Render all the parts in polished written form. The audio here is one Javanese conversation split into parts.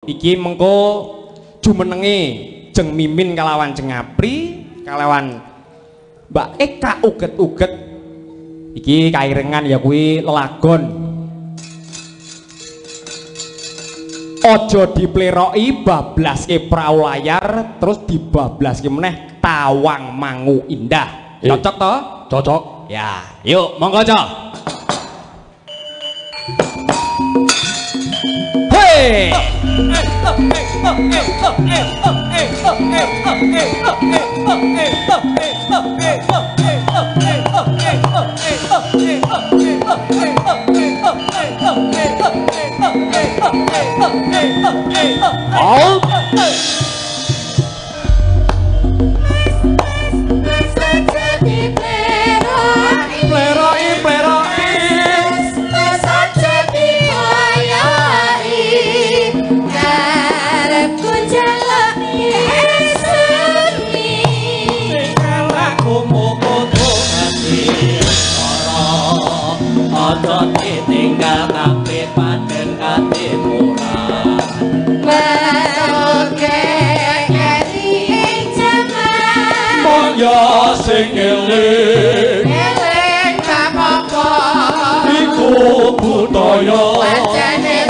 iki mengko jumenenge Jeng Mimin kalawan Jeng Apri kalawan Mbak Eka uget-uget iki kairengan ya kuwi lelagon ojo dipleroki bablaske prau layar terus dibablaske meneh Tawang Mangu Indah. Cocok toh? Cocok. Ya, yuk monggo aja. Hei. Oh. Tinggal kabeh paden ati murah oke kari jaman moyo sing eling eling apa-apa iku budaya pancene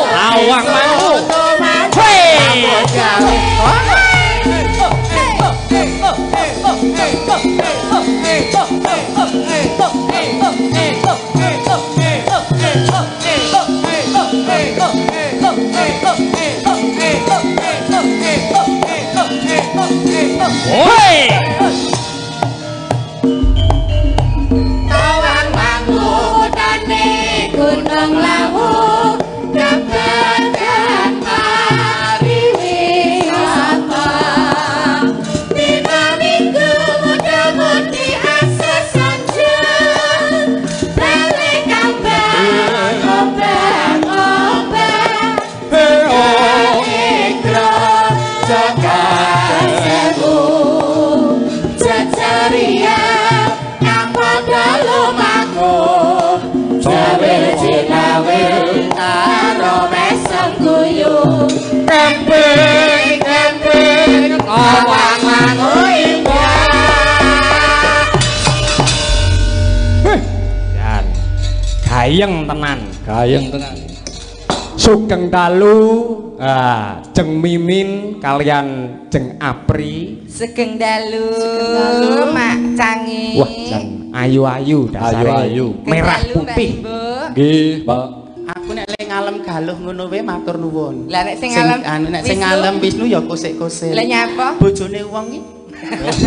Tawang Mangu Tawang Mangu dane Gunung Lawu Kemping Tawang Mangu Indah. Dan gayeng tenan Sugeng dalu Jeng Mimin kalian Jeng Apri Sugeng dalu Mak Cangi. Wah jan ayu-ayu dasare merah putih nggih Mbak. Aku nek lek ngalem galuh ngono wae matur nuwun. Lah nek sing ngalem nek sing ngalem Wisnu ya kosek-kosek. Lah nyapa? Bojone wong iki.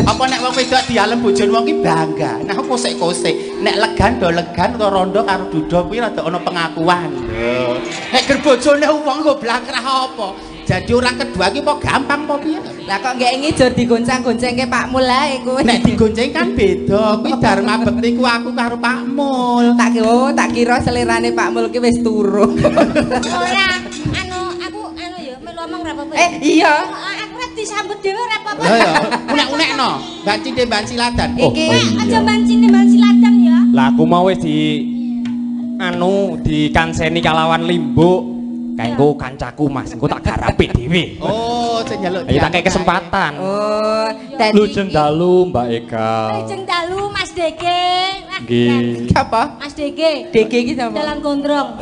Apa nek wong wedok dialem bojone wong iki bangga. Nah kosek-kosek. Nek legan do legan utawa rondo karo duda kuwi rada ana pengakuan. Nek ger bojone wong kok blakrah apa? Jadi orang kedua ki kok gampang apa piye? Lah kok nggak ingin jor digoncang-goncengke Pak Mul ae kowe. Nek digonceng kan beda. Kuwi Dharma Bekti ku aku karo Pak Mul. Tak kira selerane Pak Mul ki wis turu. Ora, aku ya melu omong ra apa-apa. Iya. Aku rek disambut dhewe ra apa-apa. Lah ya, unek-unekno. Banci de banci ladan. Iki aja bancine banci ladan ya. Lah aku mau wis anu dikanseni kalawan limbuk. Kanggo kancaku Mas, engko tak garapi dhewe. Oh, sing njaluk. Ayo tak kei kesempatan. Oh, dadi Lujeng dalu Mbak Eka. Lajeng dalu Mas Dege. Nggih. apa? Mas Dege. Dege iki sapa? Dalang gondrong.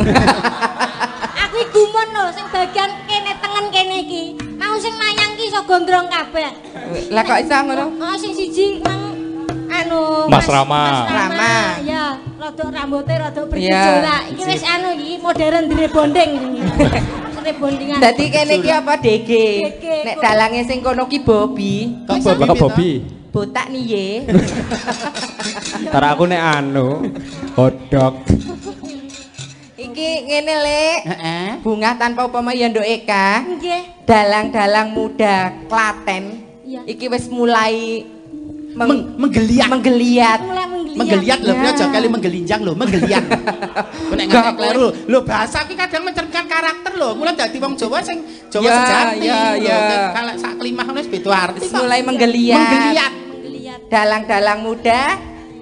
Aku iki gumun lho sing bagian kene tengen kene iki. Mau sing layang ki iso gondrong kabeh. Lah kok iso ngono? Oh sing siji nang anu Mas Rama. Mas Rama. Rama. Ya, rodok rambutnya rodok Iya. bergejolak. Iki wis anu iki modern direbonding. Rebondingan. Dadi kene iki apa Dege? Dege. Nek dalange sing kono ki Bobi. Kok Lah kok Bobi? Botak niye. Tar aku nek anu hodok. Iki ngene Lek. Heeh. Bunga tanpa upama ya Nduk Eka. Nggih. Dalang-dalang muda Klaten. Iya. Iki wis mulai Menggeliat. menggeliat. Mulai menggeliat. Menggeliat lho, Ya. aja kali menggelinjang lho, menggeliat. Kok nek Gak, ngerti kleru. Lho bahasa ki kadang mencerminkan karakter lho. Mulai dadi wong Jawa sing Jawa Ya, sejati. ya, lho. ya. Kalau sak kelimah ngono wis beda arti Wis kok. mulai menggeliat. Menggeliat. Menggeliat. Dalang-dalang muda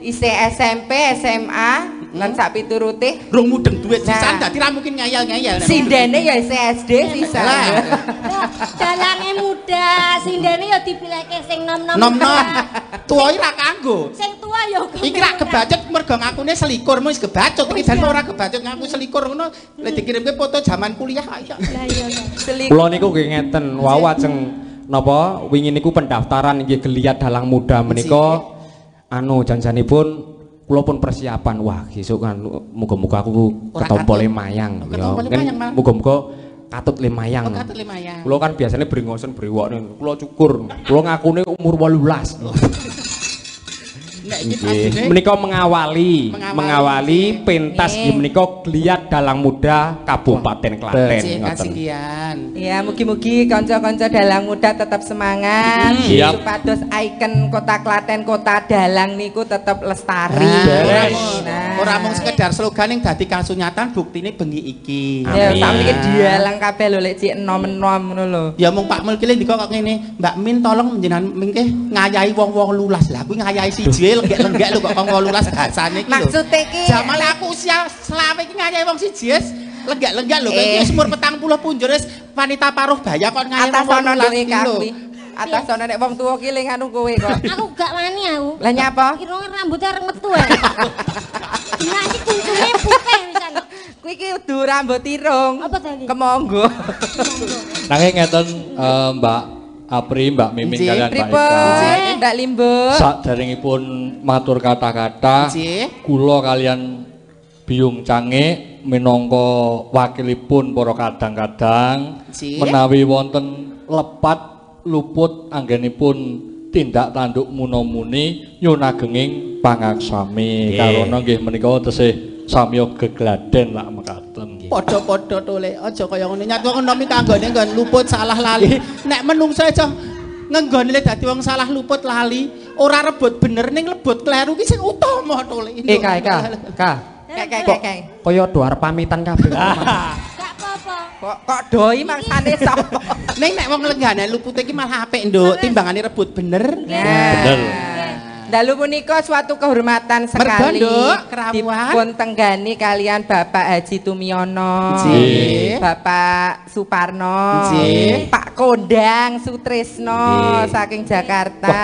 isih SMP, SMA lan sak piturute. Rung mudeng duit sisan Nah. dadi ra mungkin ngayal-ngayal. Sindene ya isih SD sisa. Lah. Loh, dalange muda, sindene ya dipilihke sing nom-nom. Nom-nom. Tuwa iki ra kanggo. Sing tua ya kok. Iki ra kebacut mergo ngakune selikur, wis kebacut iki dan ora kebacut ngaku selikur ngono. Lek dikirimke foto zaman kuliah ayo. Lah iya. Selik. Kula niku nggih ngeten, wau ajeng napa wingi niku pendaftaran nggih geliat dalang muda menika anu janjanipun kula pun persiapan. Wah, besok kan muga-muga aku Ora ketompo katut. lemayang ya. Ketompo lemayang, Mas. Muga-muga katut lemayang. Oh, katut lemayang. Kula kan biasanya brengosen brewok niku. Kula cukur. Kula ngakune umur 18. Nek iki Nggih, artine menika mengawali pentas Nggih. nggih menika geliat dalang muda Kabupaten Klaten. Cek Ngoten. kasihan. Ya, mugi-mugi kanca-kanca dalang muda tetap semangat. Siap. Supados ikon Kota Klaten, Kota Dalang niku tetap lestari. Beres. Ora mung sekedar slogan yang dadi kasunyatan buktine bengi iki. Ya, Amin. sakniki dalang kabeh lho lek cik enom-enom ngono lho. Ya mung Pak Mul ki ndika kok ngene, Mbak Min tolong njenengan mengke ngayahi wong-wong 18. Lah kuwi ngayahi siji lenggek-lenggek lho kok wong 18 bahasane iki lho. Maksude ki Jaman aku usia selawe iki ngayahi wong siji wis lenggek-lenggek lho. Kowe iki umur 40 punjul wis wanita paruh baya kok ngayahi atas wong ana 18 Nduk Eka iki lho. kuwi. Atas ana nek wong tuwa ki ling anu kowe kok. Aku gak wani aku. Lah nyapa? Kira rambutnya arep metu ae. Nah, iki kuncune putih pisan. Kuwi ki udu rambut irung. Apa tadi? Kemonggo. Nanging ngeten Mbak Apri, Mbak Mimin Nggih, kalian Mbak Pripun? Eka. Ndak limbo. Saderengipun matur kata-kata, Nggih. kula kalian Biyung Cange minangka wakilipun para kadang-kadang Nggih. menawi wonten lepat luput anggenipun tindak tanduk muno-muni nyuwun agenging pangaksami. Nggih. Karana nggih menika tesih samya gegladen lak mekaten. Padha-padha to Le, aja kaya ngene. Nyat wong enom iki kanggone nggon luput salah lali. Nek menungso aja ngenggone le dadi wong salah luput lali, ora rebut bener ning lebut kleru ki sing utama to Le. Eka. Kek. Kaya do arep pamitan kabeh. Gak apa-apa. Kok doi mangsane sapa? Ning nek wong lenggane lupute iki malah apik, Nduk. Timbangane rebut bener. Bener. Dalu punika suatu kehormatan sekali Nduk, kerawuhan. dipun tenggani kalian Bapak Haji Tumiono, Nggih. Bapak Suparno, Nggih. Pak Kondang Sutrisno Nggih. saking Jakarta,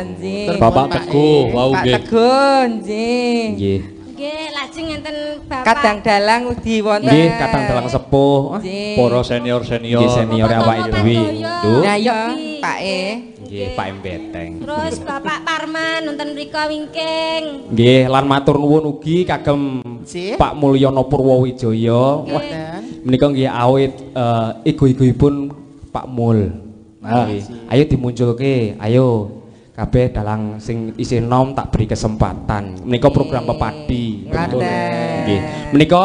nggih. Bapak Teguh, wau Pak nggih. Teguh, nggih. Nggih. Nggih, lajeng enten Bapak. Kadang dalang ugi wonten. Nggih, kadang dalang sepuh. Nggih. Para senior-senior. Nggih senior awake dhewe. Nduk. Nah iya, Pak E. Nggih, Pak Mbeteng. Terus Bapak Parman nonton mriko wingking. Nggih, lan matur nuwun ugi kagem Nggih. Pak Mulyono Purwowijaya. Wah, menika nggih awit ego-egoipun Pak Mul. Nah, Ayo dimunculke, ayo kabeh dalang sing isih nom tak beri kesempatan. Menika program pepadi. Ngaten. Nggih. Menika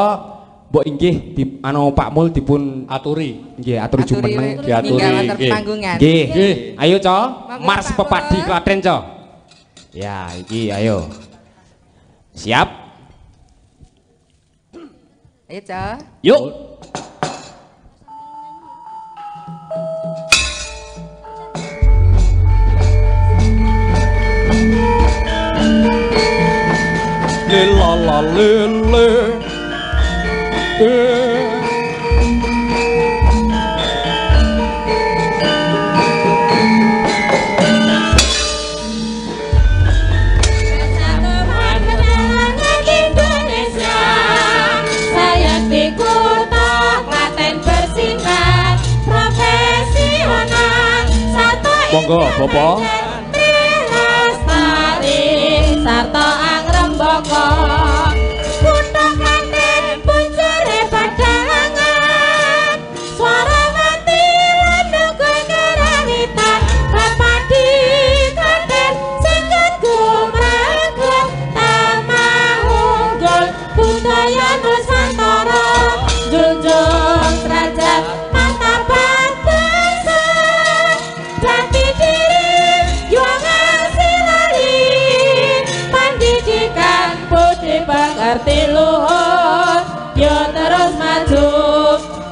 mbok inggih di anu Pak Mul dipun aturi. nggih aturi jumeneng. diaturi, Ninggal wonten nggih. panggungan. Nggih. Ayo, Co. Monggo, Mars Pak pepadi Mul. Klaten, Co. Ya, iki ayo. Siap? Ayo, Cok. Yuk. Lila la lele di kutha Klaten bersinar profesional satu Monggo, Bapak. lestari sarta angrembaka kutha Klaten puncere padangan swara mati lan nunggu karawitan pepadi Klaten singkat gumragung tamah unggul budaya Nusantara junjung derajat martabat bangsa jati diri juang silari pendidikan budi pengerti luhur yo terus maju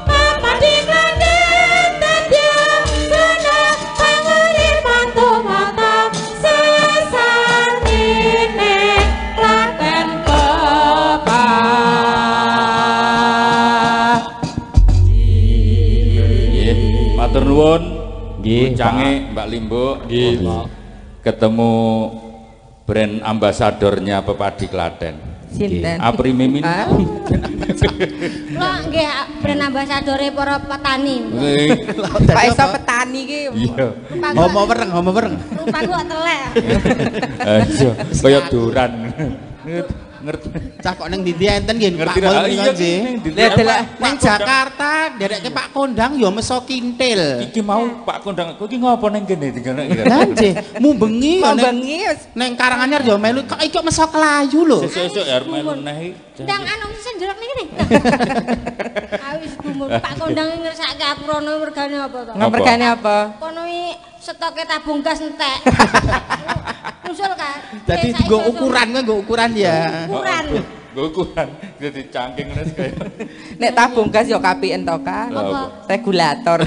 pepadi Klaten dadya guna panguripan tumata sesarine Klaten pepah. Nggih, matur nuwun. Nggih, Cange Mbak Limbo Nggih. ketemu brand ambasadornya Pepadi Klaten. Sinten? Apri Mimin. Kula nggih brand ambasadore para petani. Pak iso petani ki. Iya. Homo wereng, homo wereng. Rupaku kok telek. Iya, kaya duran. Ngerti. Cah kok ning ndi enten nggih Pak Ngerti Mul ra? Iya nggih. Nek Nang Jakarta ndereke Pak Kondang ya meso kintil. iki mau Pak Kondang, kowe iki ngopo ning kene digana iki? Lah nggih, mumbengi ya Mau ning bengi wis ning Karanganyar ya melu kok iki meso kelayu lho. Sesuk arep melu neh. Ndang anu senjerok niki nih. Awis gumun Pak Kondang ngersake aku rono mergane apa to? ngemergane apa? Kono iki stoke tabung gas entek. Usul kan. Dadi nggo ukuran kuwi nggo ukuran ya. Ukuran. Nggo ukuran dadi cangking ngono kaya. Nek tabung gas yo KPN to Kak. Apa? Regulator.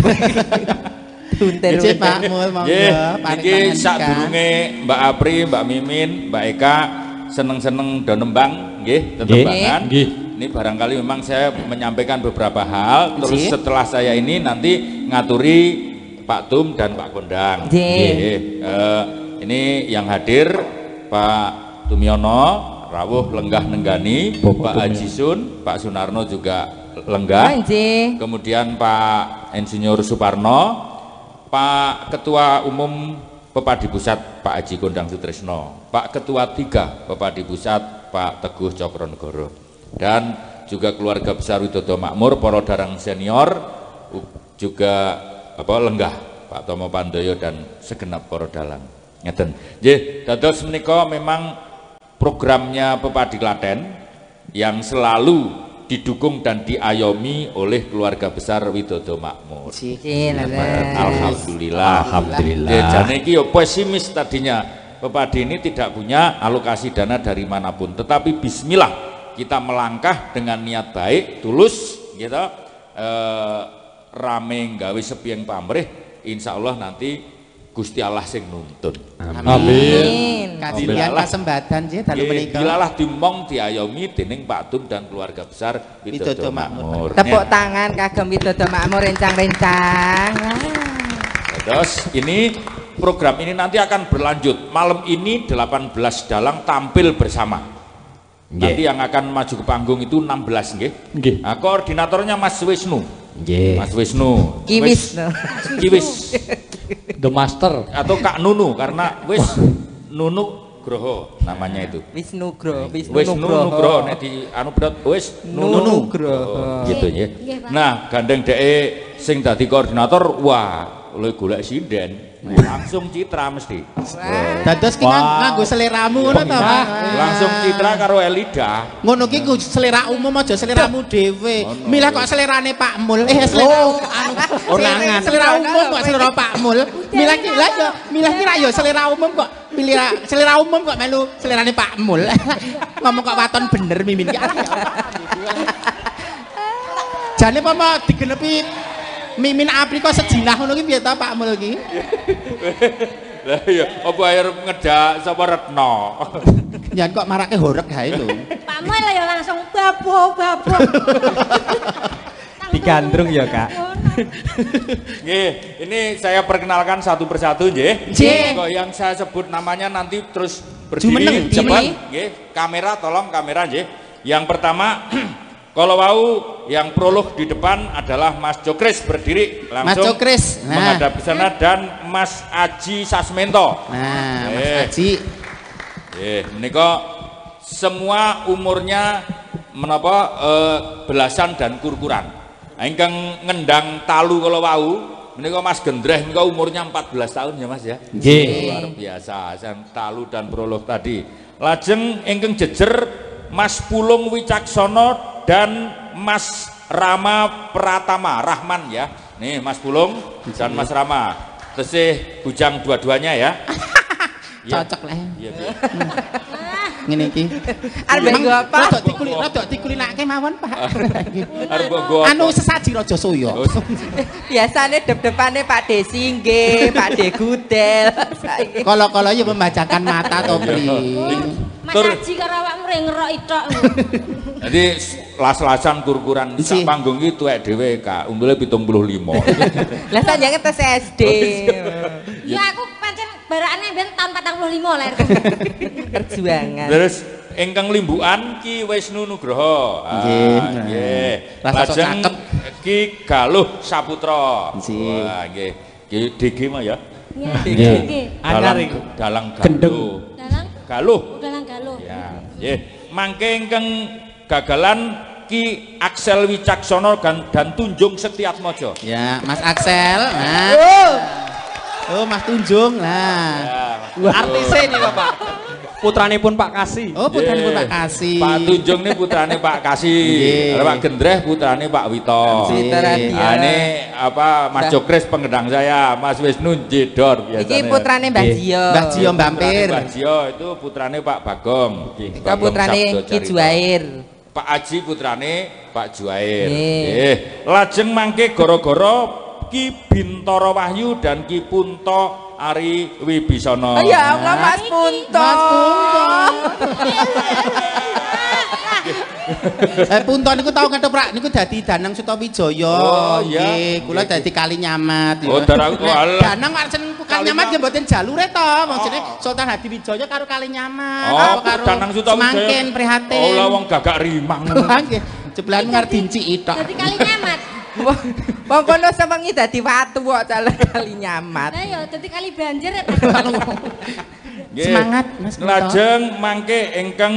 Tuntel. Nggih Pak Mul monggo Nggih, paring iki panganika. sadurunge Mbak Apri, Mbak Mimin, Mbak Eka seneng-seneng do nembang nggih, tetembangan. Nggih. Ini barangkali memang saya menyampaikan beberapa hal, terus Nggih. setelah saya ini nanti ngaturi Pak Tum dan Pak Kondang. Nggih. Ini yang hadir Pak Tumiono, rawuh lenggah nenggani, Bapak Pak Haji Sun, Pak Sunarno juga lenggah. Nggih. Kemudian Pak Insinyur Suparno, Pak Ketua Umum Pepadi Pusat Pak Haji Kondang Sutrisno, Pak Ketua 3 Pepadi Pusat Pak Teguh Cokronegoro, dan juga keluarga besar Widodo Makmur, para darang senior, juga lenggah Pak Tomo Pandoyo dan segenap para dalang. Ngeten. Nggih, dados menika memang programnya Pepadi Klaten yang selalu didukung dan diayomi oleh keluarga besar Widodo Makmur. Alhamdulillah. Alhamdulillah. Ya, jane iki yo pesimis tadinya. Pepadi ini tidak punya alokasi dana dari manapun, tetapi bismillah kita melangkah dengan niat baik, tulus gitu. Rame gawe sepieng pamrih, insya Allah nanti Gusti Allah sing nuntun. Amin. Kadilian kasembadan nggih dalu menika. Dilalah dimong diayomi dening Pak Tum dan keluarga besar Widodo Widodo Makmur. Makmur. Tepuk tangan kagem Widodo Makmur rencang-rencang. Terus ini program ini nanti akan berlanjut. Malam ini 18 dalang tampil bersama. Nanti yang akan maju ke panggung itu 16 nggih. Nggih. Nah, koordinatornya Mas Wisnu. Nggih. Mas Wisnu. Kiwis. Kiwis. The Master. Atau Kak Nunu karena wis Nunu Groho namanya itu. Wisnugro, Wis Nugroho nek di anu berat wis Nugroho. gitu ya. Nggih, Pak. Nah, gandeng dhek sing dadi koordinator, wah, oleh golek sinden. Langsung citra mesti. Dados ki nganggo seleramu ngono to, Pak. Langsung citra karo Elida. Ngono ki ku selera umum aja seleramu dhewe. Milih kok selerane Pak Mul. Selera Onangan. Selera umum kok selera Pak Mul. Milih ki lah ya, milih ki ra ya selera umum kok. Pilih selera umum kok melu selerane Pak Mul. Ngomong kok waton bener Mimin ki. Jane apa mau digenepi Mimin Apri kok sejinah ngono ki piye ta Pak Mul ki? Lah iya, apa air ngedak sapa Retno. Jangan kok marake horeg hae lho. Pak Mul ya langsung babo. Digandrung ya, Kak. Nggih, ini saya perkenalkan satu persatu nggih. Nggih. Kok yang saya sebut namanya nanti terus Jumeneng, berdiri cepat diri. nggih. Kamera tolong kamera nggih. Yang pertama kalau mau yang prolog di depan adalah Mas Jokris berdiri langsung. Mas Jokris. Menghadap ke sana dan Mas Aji Sasmento. Nah, Mas Aji. Menika semua umurnya menapa belasan dan kurkuran. Ingkang ngendang talu kala wau menika Mas Gendreh menika umurnya 14 tahun ya Mas ya. Nggih. Luar biasa sang talu dan prolog tadi. Lajeng ingkang jejer Mas Pulung Wicaksono dan Mas Rama Pratama Rahman ya. Nih Mas Pulung dan Mas Rama. Tesih bujang dua-duanya ya. Cocok lah. Iya. Ngene iki. Arep nggo apa? Rada dikulinake mawon, Pak. Arep nggo Anu sesaji Raja Soya. Biasane dep-depane Pak Desi nggih, Pak De Gudel. Saiki. Kala-kala ya membacakan mata to, Pri. Mas Haji karo awakmu rek ngerok tok. Jadi las-lasan kurkuran sak panggung iki tuwek dhewe Kak, umure 75. Lah sanjange tes SD. Ya aku pancen barakane ben tahun 45 lahir. Perjuangan. Terus ingkang limbukan Ki Wisnu Nugroho. Nggih. Lajeng Ki Galuh Saputra. Wah, nggih. Ki DG mah ya. Nggih. Dalang Galuh. Galuh. Dalang Galuh. Ya, nggih. Mangke ingkang gagalan Ki Aksel Wicaksono dan Tunjung Setiatmojo. Ya, Mas Aksel. Nah. Oh, Mas Tunjung. Nah. Artise nih Bapak. Putranipun Pak Kasih. Oh, putranipun Pak Kasih. Pak Tunjung ini putrane Pak Kasih. Pak Gendreh putrane Pak Wito. Ini apa Mas Jokris pengendang saya, Mas Wisnu jedor biasanya. Iki putrane Mbah Jio. Mbah Jio Mbampir. Mbah Jio itu putrane Pak Bagong. Iki putrane Ki Juair. Pak Aji putrane Pak Juair. Lajeng mangke goro-goro Ki Bintoro Wahyu dan Ki Punto Ari Wibisono. Ya Allah Mas Punto. Mas Punto. Punto niku tau ketoprak niku dadi Danang Sutawijaya. Oh iya. Nggih, kula dadi Kalinyamat. Oh, Danang kok jeneng Kalinyamat ya mboten jalure to, maksudnya Sultan Hadiwijaya karo Kalinyamat. Oh, karo Danang Sutawijaya. Semangkin prihatin. Oh, lah wong gagak rimang. Nggih. Jeblan ngertinci tok. Dadi Kalinyamat. Wong kono semengi dadi watu kok calon Kalinyamat. Lah ya dadi kali banjir. Semangat Mas Punto. Lajeng mangke ingkang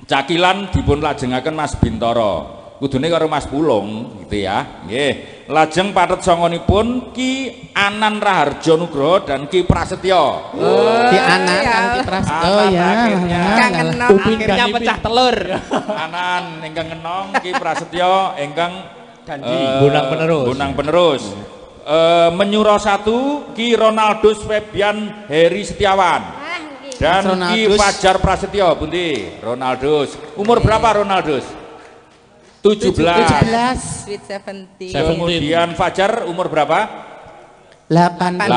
cakilan dipun lajengaken Mas Bintoro. Kudune karo Mas Pulung gitu ya. Nggih. Lajeng pathet songonipun Ki Anan Raharjo Nugroho dan Ki Prasetyo. Ki Anan kan Ki Prasetyo ya. Akhirnya pecah telur. Anan ingkang ngenong Ki Prasetyo ingkang Bonang penerus. Menyuro 1 Ki Ronaldus Febian Heri Setiawan. Dan Ki Fajar Prasetyo, Bundi. Ronaldus. Umur berapa Ronaldus? 17. Sweet 17. Kemudian Fajar umur berapa? 18.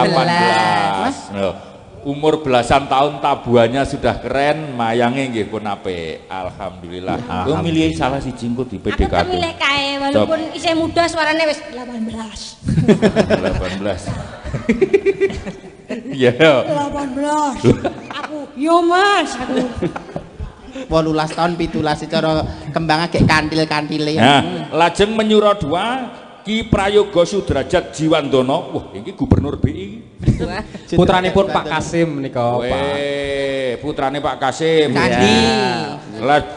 Loh, umur belasan tahun tabuannya sudah keren, mayangnya nggih pun apik. Alhamdulillah. Aku milih salah siji engko di PDKT. Aku milih kae walaupun isih muda suarane wis 18. 18. Iya. 18. Aku yo Mas, aku 18 tahun 17 cara kembangnya kayak kantil-kantile. Nah, lajeng menyuro 2 Ki Prayogo Sudrajat Jiwandono. Wah, ini gubernur BI. Putranipun Pak Kasim menika, Pak. Putrane Pak Kasim. Candi.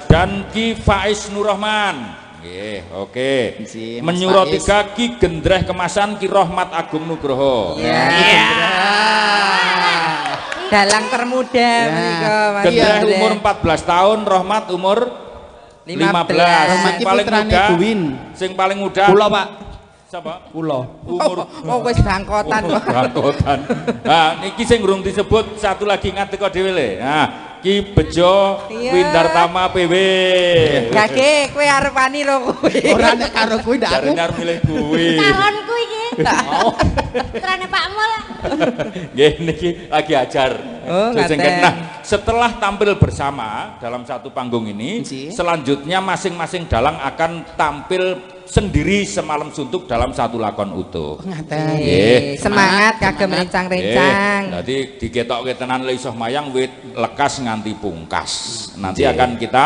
Dan Ki Faiz Nurrahman. Nggih, oke. Menyuro 3 Ki Gendreh Kemasan Ki Rohmat Agung Nugroho. Dalang termuda menika Mas. Gendreh umur 14 tahun, Rohmat umur 15. Sing paling muda. Kula, Pak. Siapa? Kula. Umur wis bangkotan kok. Bangkotan. Nah, niki sing urung disebut satu lagi ingat teko dhewe le. Nah, Ki Bejo Windartama PW. Gage kowe arep wani ro kowe. Ora nek karo kowe ndak aku. Jarene milih kuwi. calonku iki. Putrane Pak Mul. Nggih niki lagi ajar. Ngaten. Nah, setelah tampil bersama dalam satu panggung ini, selanjutnya masing-masing dalang akan tampil sendiri semalam suntuk dalam satu lakon utuh. Semangat kagem rencang-rencang. Jadi diketokke tenan le iso mayang wit lekas nganti pungkas. Nanti akan kita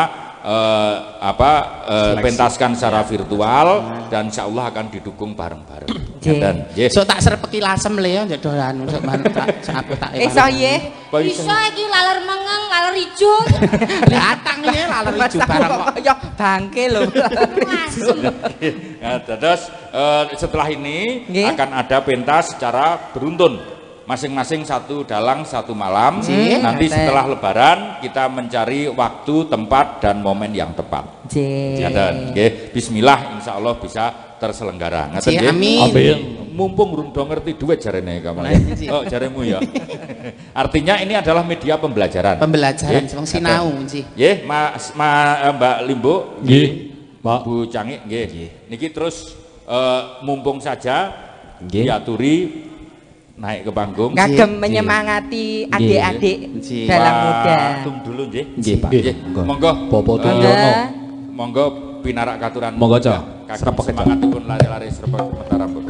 pentaskan secara virtual dan insya Allah akan didukung bareng-bareng. Dan so tak serpeki lasem le ya dolan sok aku tak iso ye iso iki laler mengeng laler ijo datang ya laler ijo bareng kok kaya bangke lho ya, terus setelah ini akan ada pentas secara beruntun masing-masing satu dalang satu malam. Nanti setelah lebaran kita mencari waktu tempat dan momen yang tepat. Bismillah insya Allah bisa terselenggara. Amin. Mumpung urung ngerti duit jarene kamu. Oh jaremu ya. Artinya ini adalah media pembelajaran. Pembelajaran wong sinau nggih. Nggih, Mbak Limbo. Nggih, Pak. Bu Cangik nggih. Niki terus mumpung saja diaturi naik ke panggung. Kagem menyemangati adik-adik dalang muda. Tum dulu nggih. Nggih, Pak. Monggo. Bapak Tungyono. Monggo pinarak katuran. Monggo, Cak. Srepek semangatipun lari-lari srepek sementara rambut.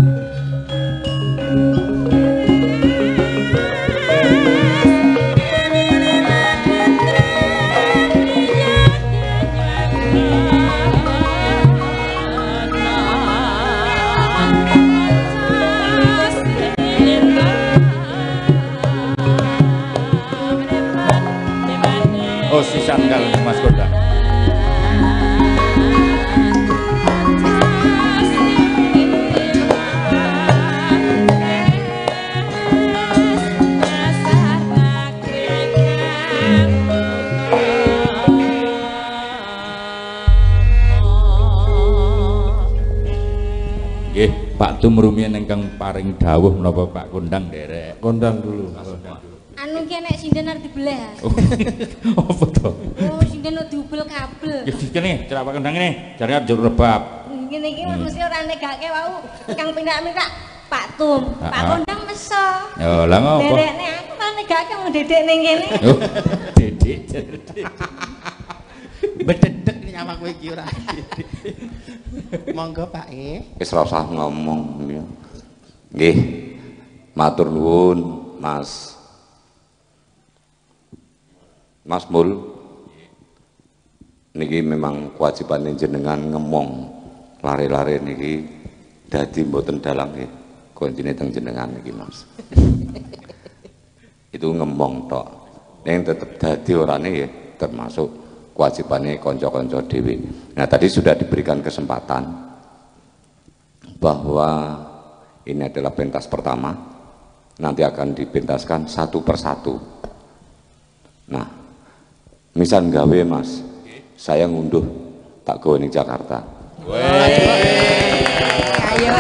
Oh, sisan kali Mas Gondang. Nggih, Pak Tum rumiyin ingkang paring dawuh menapa Pak Gondang derek. Kondang dulu. anu ki nek sinden arep dibelah. Apa to? Oh, sinden diubel kabel. Ya dikene, cara Pak Gondang ini jarane njur rebab. Ngene iki mesti ora negake wau Kang pindak-pindak Pak Tum. Pak Gondang meso. Ya lha ngopo? Derekne aku kan negake wong dedek ning kene. Yo, dedek. Bededek nyawa kowe iki ora. Monggo Pak Wis ora usah ngomong ya. Nggih. Matur nuwun Mas Mul. Niki memang kewajiban jenengan ngemong lare-lare niki dadi mboten dalang nggih. Kuncine teng jenengan niki Mas. Itu ngemong tok. Ning tetep dadi orane ya termasuk kewajibannya konco-konco dewi. Nah tadi sudah diberikan kesempatan bahwa ini adalah pentas pertama, nanti akan dipentaskan satu persatu. Nah, misal gawe Mas, saya ngunduh tak gawe ning Jakarta. Ayo.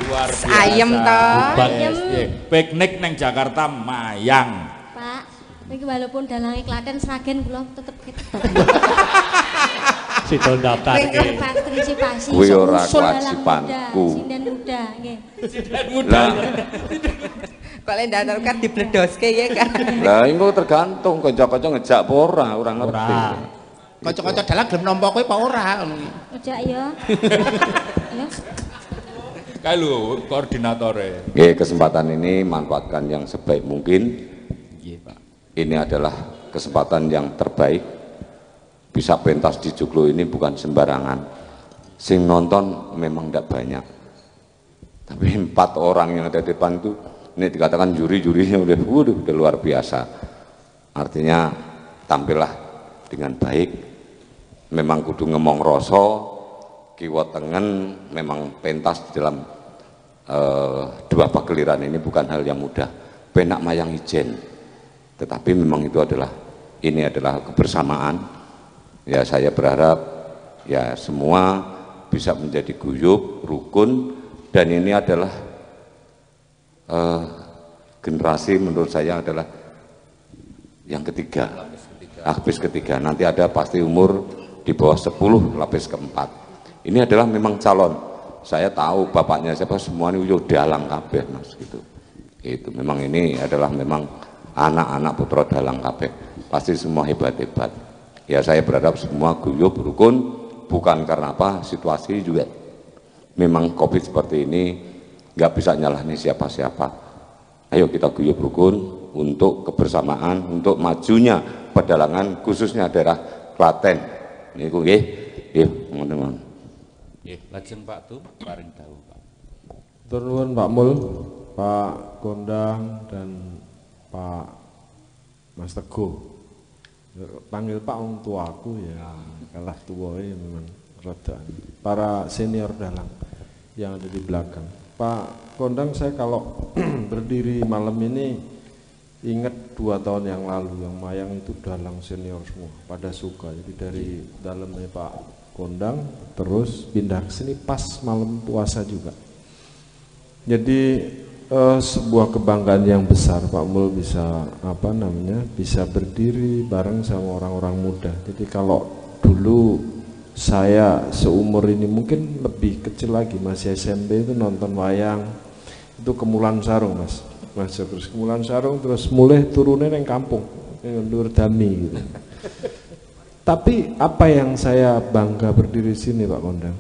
Luar biasa. Ayem toh. Piknik neng Jakarta mayang. Iki walaupun dalange Klaten Sragen kula tetep Sidol daftar iki. Partisipasi. Kuwi ora kewajibanku. Sinden muda nggih. Sinden muda. Kok lek daftar kan dibledoske ya kan. Lah iku tergantung kanca-kanca ngejak apa ora ngerti. Kanca-kanca dalang gelem nampa kowe apa ora ngono iki. Ojak ya. Ya. Kae lho koordinatore. Nggih, kesempatan ini manfaatkan yang sebaik mungkin. Nggih, Pak. Ini adalah kesempatan yang terbaik. Bisa pentas di Joglo ini bukan sembarangan. Sing nonton memang tidak banyak. Tapi 4 orang yang ada di depan itu, ini dikatakan juri-jurinya udah luar biasa. Artinya tampillah dengan baik. Memang kudu ngemong rasa, kiwa tengen, memang pentas di dalam 2 pageliran ini bukan hal yang mudah. Penak mayang ijen. Tetapi memang itu adalah kebersamaan. Ya saya berharap ya semua bisa menjadi guyup, rukun, dan ini adalah generasi menurut saya adalah yang ketiga, lapis ketiga. Nanti ada pasti umur di bawah 10, lapis keempat. Ini adalah memang calon. Saya tahu bapaknya siapa, semua ini udah dalang kabeh Mas gitu. Itu memang ini adalah memang anak-anak putra dalang kabeh, pasti semua hebat-hebat. Ya saya berharap semua guyup rukun, bukan karena apa, situasi juga memang Covid seperti ini, nggak bisa nyalahnya siapa-siapa. Ayo kita guyup rukun, untuk kebersamaan, untuk majunya pedalangan khususnya daerah Klaten. Niku nggih. Nggih, ngoten. Nggih, lajeng Pak Tum paring dawuh, Pak. Matur nuwun Pak Mul, Pak Kondang dan Pak Mas Teguh. Panggil Pak wong tuaku ya, kalah tua ya memang rada. Para senior dalang yang ada di belakang. Pak Kondang, saya kalau berdiri malam ini ingat 2 tahun yang lalu yang mayang itu dalang senior semua pada suka. Jadi dari dalamnya Pak Kondang terus pindah ke sini pas malam puasa juga. Jadi sebuah kebanggaan yang besar Pak Mul bisa bisa berdiri bareng sama orang-orang muda. Jadi kalau dulu saya seumur ini mungkin lebih kecil lagi, masih SMP itu nonton wayang itu Kemulan Sarung Mas terus Kemulan Sarung terus mulai turunnya yang kampung yang Nur Dami gitu. Tapi apa yang saya bangga berdiri sini Pak Kondang,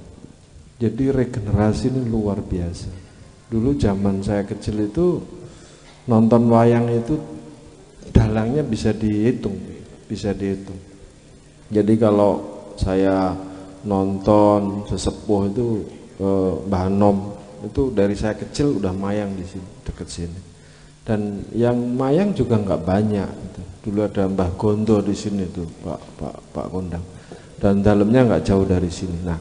jadi regenerasi ini luar biasa. Dulu zaman saya kecil itu nonton wayang itu dalangnya bisa dihitung. Jadi kalau saya nonton sesepuh itu Mbah Nom itu dari saya kecil udah mayang di sini deket sini. Dan yang mayang juga nggak banyak. Dulu ada Mbah Gondo di sini tuh Pak Kondang. Dan dalamnya nggak jauh dari sini. Nah,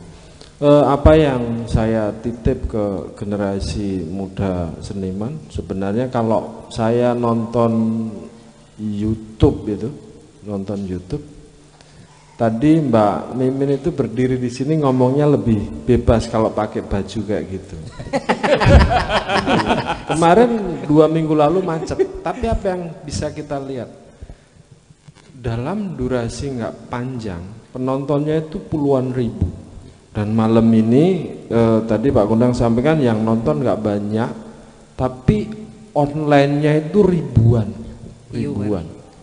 apa yang saya titip ke generasi muda seniman, sebenarnya kalau saya nonton YouTube tadi Mbak Mimin itu berdiri di sini ngomongnya lebih bebas kalau pakai baju kayak gitu. Kemarin 2 minggu lalu macet, tapi apa yang bisa kita lihat dalam durasi nggak panjang, penontonnya itu puluhan ribu. Dan malam ini tadi Pak Kondang sampaikan yang nonton nggak banyak, tapi online-nya itu ribuan.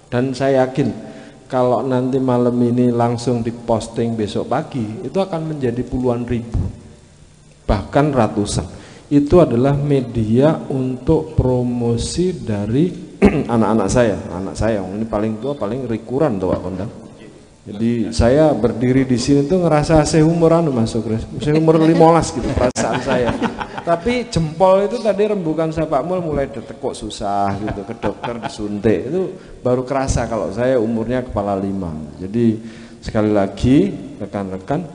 Dan saya yakin kalau nanti malam ini langsung diposting besok pagi, itu akan menjadi puluhan ribu, bahkan ratusan. Itu adalah media untuk promosi dari anak-anak saya. Anak saya ini paling tua, paling rikuran tuh Pak Kondang. Jadi saya berdiri di sini tuh ngerasa seumuran masuk, seumur 15 gitu perasaan saya. Tapi jempol itu tadi rembukan saya Pak Mul mulai detek kok susah gitu, ke dokter disuntik itu baru kerasa kalau saya umurnya kepala 5. Jadi sekali lagi rekan-rekan,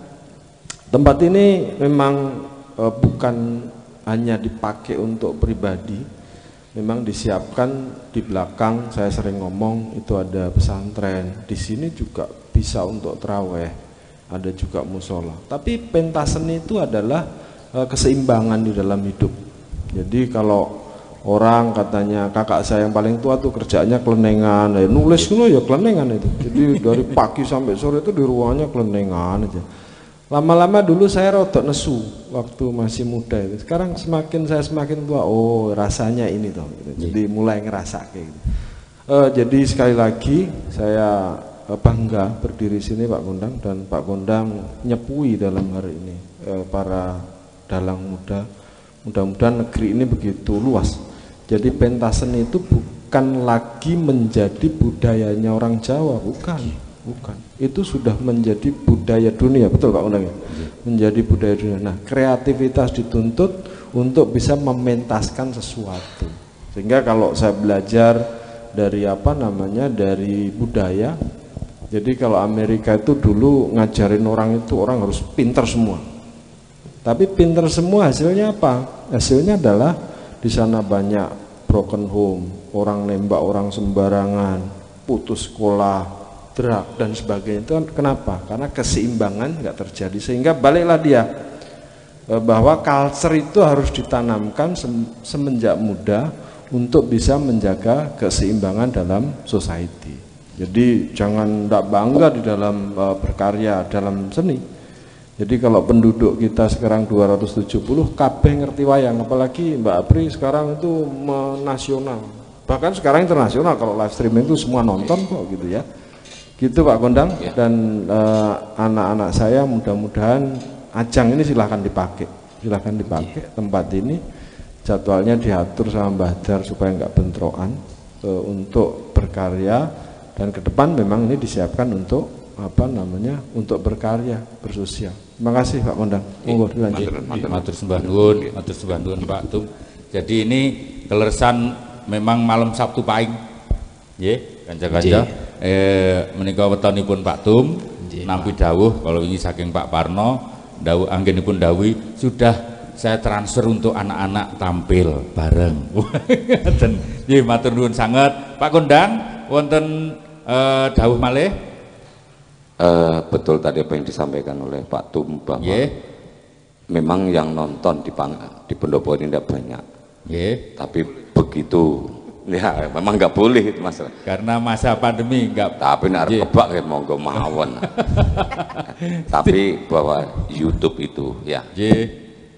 tempat ini memang bukan hanya dipakai untuk pribadi, memang disiapkan di belakang. Saya sering ngomong itu ada pesantren, di sini juga bisa untuk traweh, ada juga musola. Tapi pentas seni itu adalah keseimbangan di dalam hidup. Jadi kalau orang katanya kakak saya yang paling tua tuh kerjanya kelenengan, nulis dulu ya kelenengan itu. Jadi dari pagi sampai sore itu di ruangnya kelenengan aja. Lama-lama dulu saya rodok nesu waktu masih muda itu. Sekarang saya semakin tua, oh rasanya ini toh. Jadi mulai ngerasa kayak gitu. Jadi sekali lagi saya bangga berdiri sini Pak Kondang, dan Pak Kondang nyepui dalam hari ini para dalang muda. Mudah-mudahan negeri ini begitu luas. Jadi pentas seni itu bukan lagi menjadi budayanya orang Jawa, bukan. Itu sudah menjadi budaya dunia, betul Pak Kondang ya? Menjadi budaya dunia. Nah, kreativitas dituntut untuk bisa mementaskan sesuatu. Sehingga kalau saya belajar dari dari budaya. Jadi kalau Amerika itu dulu ngajarin orang itu orang harus pinter semua. Tapi pinter semua hasilnya apa? Hasilnya adalah di sana banyak broken home, orang nembak orang sembarangan, putus sekolah, drug dan sebagainya. Itu kenapa? Karena keseimbangan nggak terjadi. Sehingga baliklah dia bahwa culture itu harus ditanamkan semenjak muda untuk bisa menjaga keseimbangan dalam society. Jadi jangan tidak bangga di dalam berkarya dalam seni. Jadi kalau penduduk kita sekarang 270, kabeh ngerti wayang, apalagi Mbak Apri sekarang itu nasional. Bahkan sekarang internasional, kalau live streaming itu semua nonton kok gitu ya. Gitu Pak Kondang ya. Dan anak-anak saya mudah-mudahan ajang ini silahkan dipakai tempat ini, jadwalnya diatur sama Mbah Dar supaya nggak bentrokan. untuk berkarya, dan ke depan memang ini disiapkan untuk untuk berkarya, bersosial. Terima kasih Pak Kondang. Monggo dilanjut. Matur sembah nuwun Pak Tum. Jadi ini keleresan memang malam Sabtu Pahing. Nggih, kanca-kanca. Menika wetonipun Pak Tum nampi dawuh kalau ini saking Pak Parno, dawuh anggenipun dawuhi sudah saya transfer untuk anak-anak tampil bareng. Ngoten. Nggih, matur nuwun sanget. Pak Kondang wonten dawuh malih. Betul tadi apa yang disampaikan oleh Pak Tum bahwa memang yang nonton di pendopo ini tidak banyak, tapi begitu ya memang nggak boleh itu Mas, karena masa pandemi nggak, tapi nak kebak ya monggo mawon. Tapi bahwa YouTube itu ya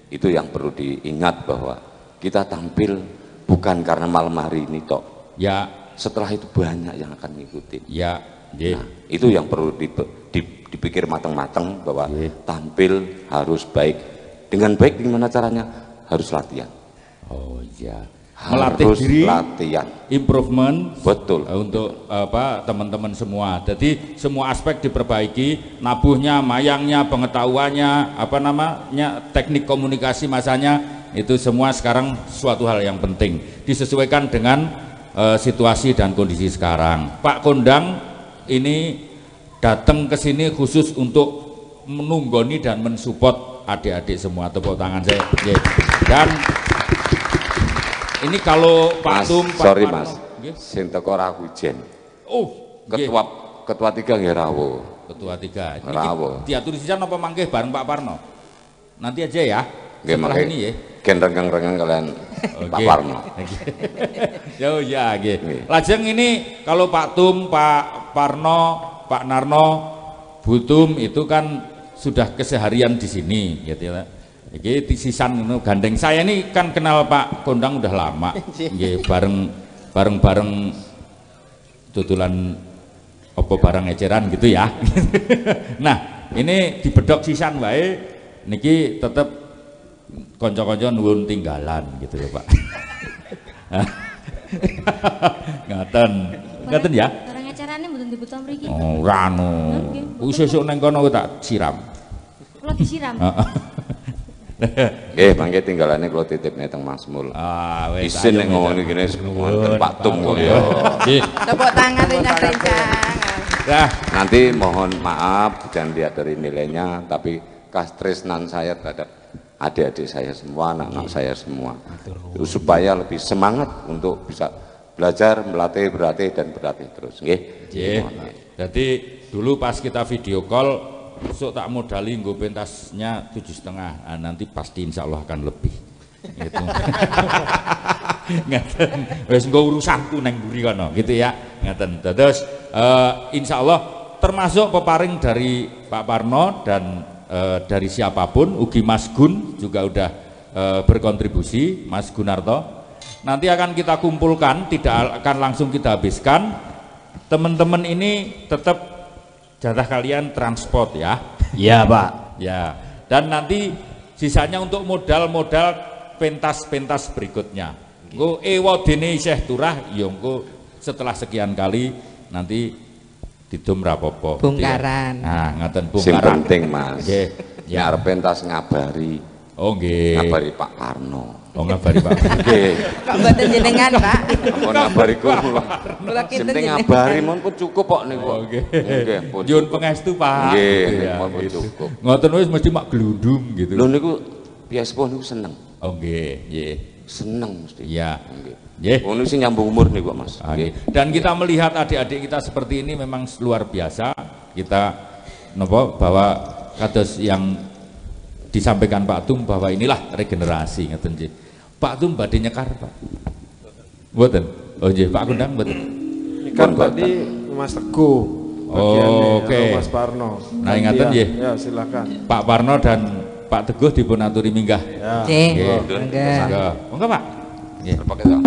itu yang perlu diingat bahwa kita tampil bukan karena malam hari ini tok ya, setelah itu banyak yang akan ngikutin ya. Nah, itu yang perlu dipikir matang-matang bahwa tampil harus baik. Dengan baik gimana caranya? Harus latihan. Oh iya. Melatih diri, latihan, improvement. Betul. Untuk teman-teman semua. Jadi semua aspek diperbaiki, nabuhnya, mayangnya, pengetahuannya, teknik komunikasi masanya, itu semua sekarang suatu hal yang penting. Disesuaikan dengan situasi dan kondisi sekarang. Pak Kondang ini datang ke sini khusus untuk menunggoni dan mensupport adik-adik semua. Tepuk tangan saya. Dan ini kalau Pak Tum, sorry Mas, sing teko ra hujan. Oh, ketua 3 nggih rawuh. Ketua 3. Rawuh. Diatur sisan apa mangke bareng Pak Parno? Nanti aja ya. Setelah ini ya. Gen renggang-renggang kalian Pak Parno. Yo ya nggih. Lajeng ini kalau Pak Tum, Pak Parno, Pak Narno, Bu Tum itu kan sudah keseharian di sini gitu ya. Iki sisan gandeng. Saya ini kan kenal Pak Kondang udah lama. Nggih, bareng tutulan apa barang eceran gitu ya. Nah, ini dibedok sisan wae niki tetep konco-konco nuwun tinggalan gitu ya Pak. Ngaten ya. Barang acarane mboten dibutuh mriki. Oh, ora anu. Sesuk nang kono tak siram. Kula disiram. Mangke tinggalane kula titipne teng Mas Mul. Ah, wis. Isin nek ngomong iki wonten Pak Tum kok ya. Nggih. Tepuk tangan rencang-rencang. Nah, nanti mohon maaf jangan lihat dari nilainya, tapi kastresnan saya terhadap adik-adik saya semua, anak-anak saya semua, supaya lebih semangat untuk bisa belajar, berlatih dan berlatih terus. Jadi dulu pas kita video call, sok tak modali nggo pentasnya 7,5. Nanti pasti insya Allah akan lebih. Gitu. Ngaten. Wes nggo urusanku neng buri kono, gitu ya. Ngaten. Terus insya Allah termasuk peparing dari Pak Parno dan dari siapapun, ugi Mas Gun juga udah berkontribusi, Mas Gunarto. Nanti akan kita kumpulkan, tidak akan langsung kita habiskan. Teman-teman ini tetap jatah kalian transport ya. Iya Pak. Ya. Dan nanti sisanya untuk modal-modal pentas-pentas berikutnya. Engko ewadene isih turah, ya engko setelah sekian kali nanti didum rapopo bongkaran. Nah, ngaten bongkaran. Sing penting Mas. Nggih. Ya arep pentas ngabari. Oh nggih. Ngabari Pak Parno. Oh ngabari Pak. Nggih. Kok mboten jenengan, Pak? Kok ngabari kula. Kula kinten Sing ngabari mon pun cukup kok niku. Nggih. Nggih, pun. Nyuwun pangestu, Pak. Nggih, mon pun cukup. Ngoten wis mesti mak glundung gitu. Lho niku piye-piye niku seneng. Oh nggih, nggih. Seneng mesti. Iya. Nggih. Nggih. Ono sing nyambung umur niku, Mas. Dan kita melihat adik-adik kita seperti ini memang luar biasa. Kita bahwa kados yang disampaikan Pak Tum bahwa inilah regenerasi ngeten nggih. Pak Tum badhe nyekar, Pak. Mboten. Oh nggih, Pak Kondang mboten. Kan tadi Mas Teguh. Oke. Mas Parno. Nah, ingatan nggih. Ya, silakan. Pak Parno dan Pak Teguh dipun aturi minggah. Ya. Nggih. Monggo, Pak. Nggih. Pakai ta.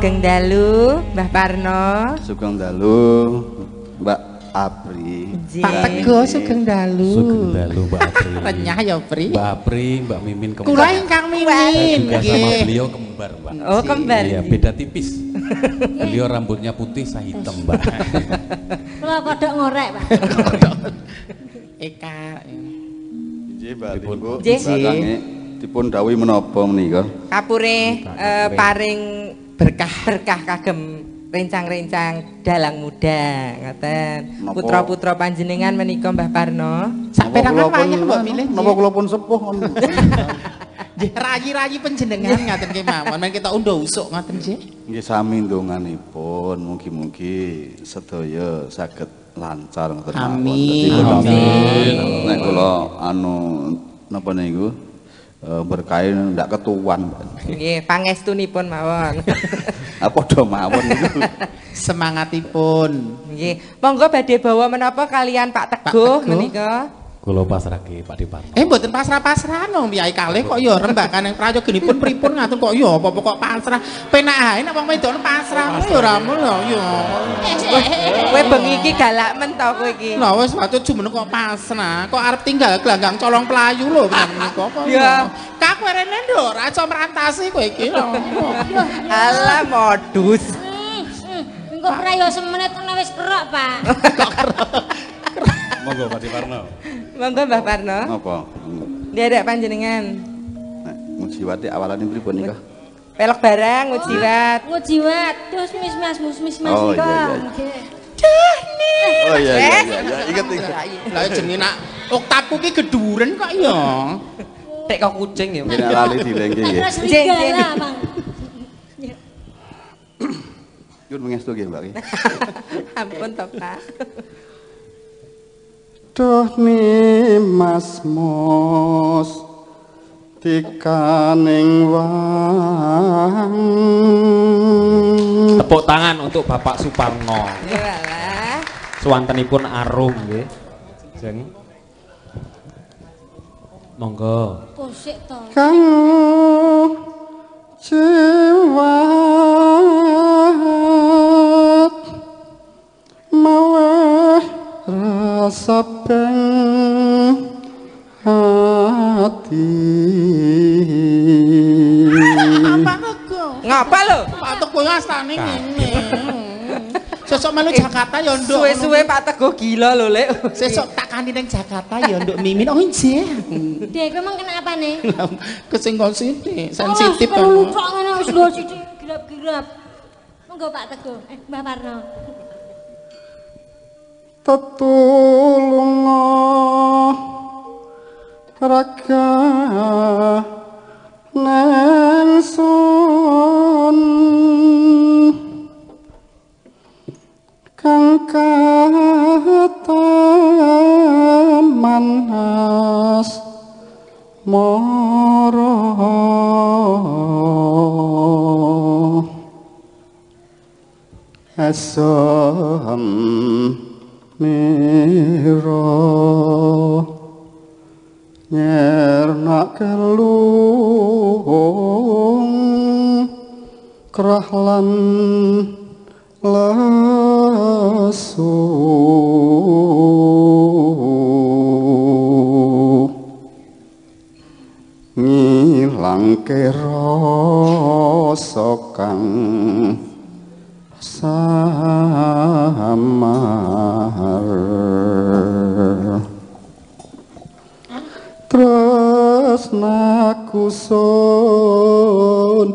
Sugeng dalu Mbah Parno. Sugeng dalu Mbak Apri. Pak Teguh sugeng dalu. Sugeng dalu Mbak Apri. Renyah ya, Pri. Mbak Apri, Mbak Mimin kembar. Kula ingkang Mimin. Juga sama beliau kembar, Mbak. Oh, kembar. Iya, beda tipis. Beliau rambutnya putih, saya hitam, Mbak. Kula kodok ngorek, Pak. Eka. Nggih, Mbak Bu. Nggih. Bakange dipun dawuhi menapa menika? Kapure paring berkah kagem rencang-rencang dalang muda ngoten. Putra-putra panjenengan menika Mbah Parno. Saperangan wayah mbok milih. Napa kula pun sepuh ngono. Nggih, rayi-rayi panjenengan ngaten kemawon. Men kita undha usuk ngoten nggih. Nggih sami ndonganipun mugi-mugi sedaya saged lancar ngoten mawon. Amin. Amin. Nek kula napa niku berkahi ndak ketuan. Nggih, pangestunipun mawon. Padha mawon niku. Semangatipun. Nggih, monggo badhe bawa menapa kalian Pak Teguh menika. Kula pasrahke Pak Diparno. Mboten pasrah-pasrahan wong piyai kalih kok ya rembakan yang prayoginipun pripun ngaten kok ya apa kok pasrah. Penak ae nek wong wedok pasrah ya ora mul ya. Kowe bengi iki galak men to kowe iki. Lah wis wae jumeneng kok pasrah. Kok arep tinggal gelanggang colong pelayu lho menika kok. Ya, kak kowe rene nduk ora iso merantasi kowe iki. Alah modus. Engko prayo semenit wis kerok, Pak. Monggo Pak Diparno. Monggo Mbah Parno. Napa? Nderek panjenengan. Nek mujiwati awalane pripun nika? Pelok barang ngujiwat. Ngujiwat, terus mis-mas Oh, kok. iya, iya. Nggih. Oh iya inget. Lah jenenge nak oktapku ki geduren kok ya. Tek kok kucing ya. Mungkin lali dilengke nggih. Terus serigala, Bang. Yun mengestu nggih Mbak. Ampun to, Pak. Duh Mas Mos tikaning wang. Tepuk tangan untuk Bapak Suparno. Walah. Suwantenipun arum nggih. Jeng. Monggo. Kosik to. Kang jiwat mawe rasa beng hati. Ngapa lho? Pak Teguh ngastane ngene. Sesuk melu Jakarta ya nduk. Suwe-suwe Pak Teguh gila lho, Lek. Sesuk tak kanthi ning Jakarta ya nduk Mimin. Oh nggih. Dek, kowe emang kenapa nih? Kesenggol sithik, sensitif kan. kan. Lucu ngene wis lho sithik girap-girap. Monggo Pak Teguh, Mbah Parno. Tetulunga raga nang sun kang kataman as mara asam mira nyernak kelung krahlan lesu ngilangke rasa kang samar tresnaku sun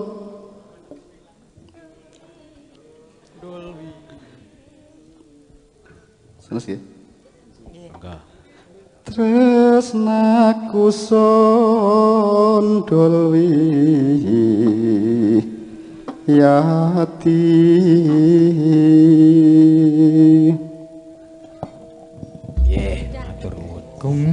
selesai tresnaku sun dolwi yati Matur nuwun.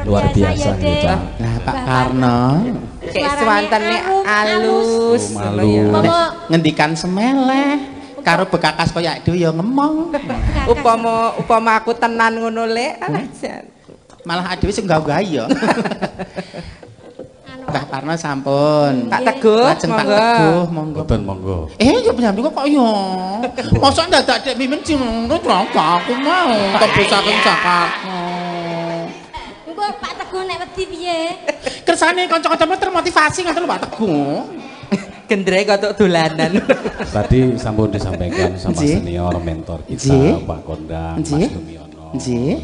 Luar biasa ya, Dek. Pak. Nah, Pak Karno Cek suwantene alus. Malu. ngendikan semeleh karo bekakas kaya dhewe ya ngemong. Upama aku tenan ngono, Lek. Aja. Malah dhewe sing gawe ya. Mbah Parno sampun. Pak Teguh, Lajeng Pak Teguh, monggo. Boten monggo. Ya penyambi kok yo. Mosok ndadak dek mimin ngono aku mau tebus saking Jakarta. Engko Pak Teguh nek wedi piye? Kersane kanca-kancamu termotivasi ngoten lho Pak Teguh. Gendre kok dolanan. Tadi sampun disampaikan sama senior mentor kita Pak Kondang, Mas Lumiono.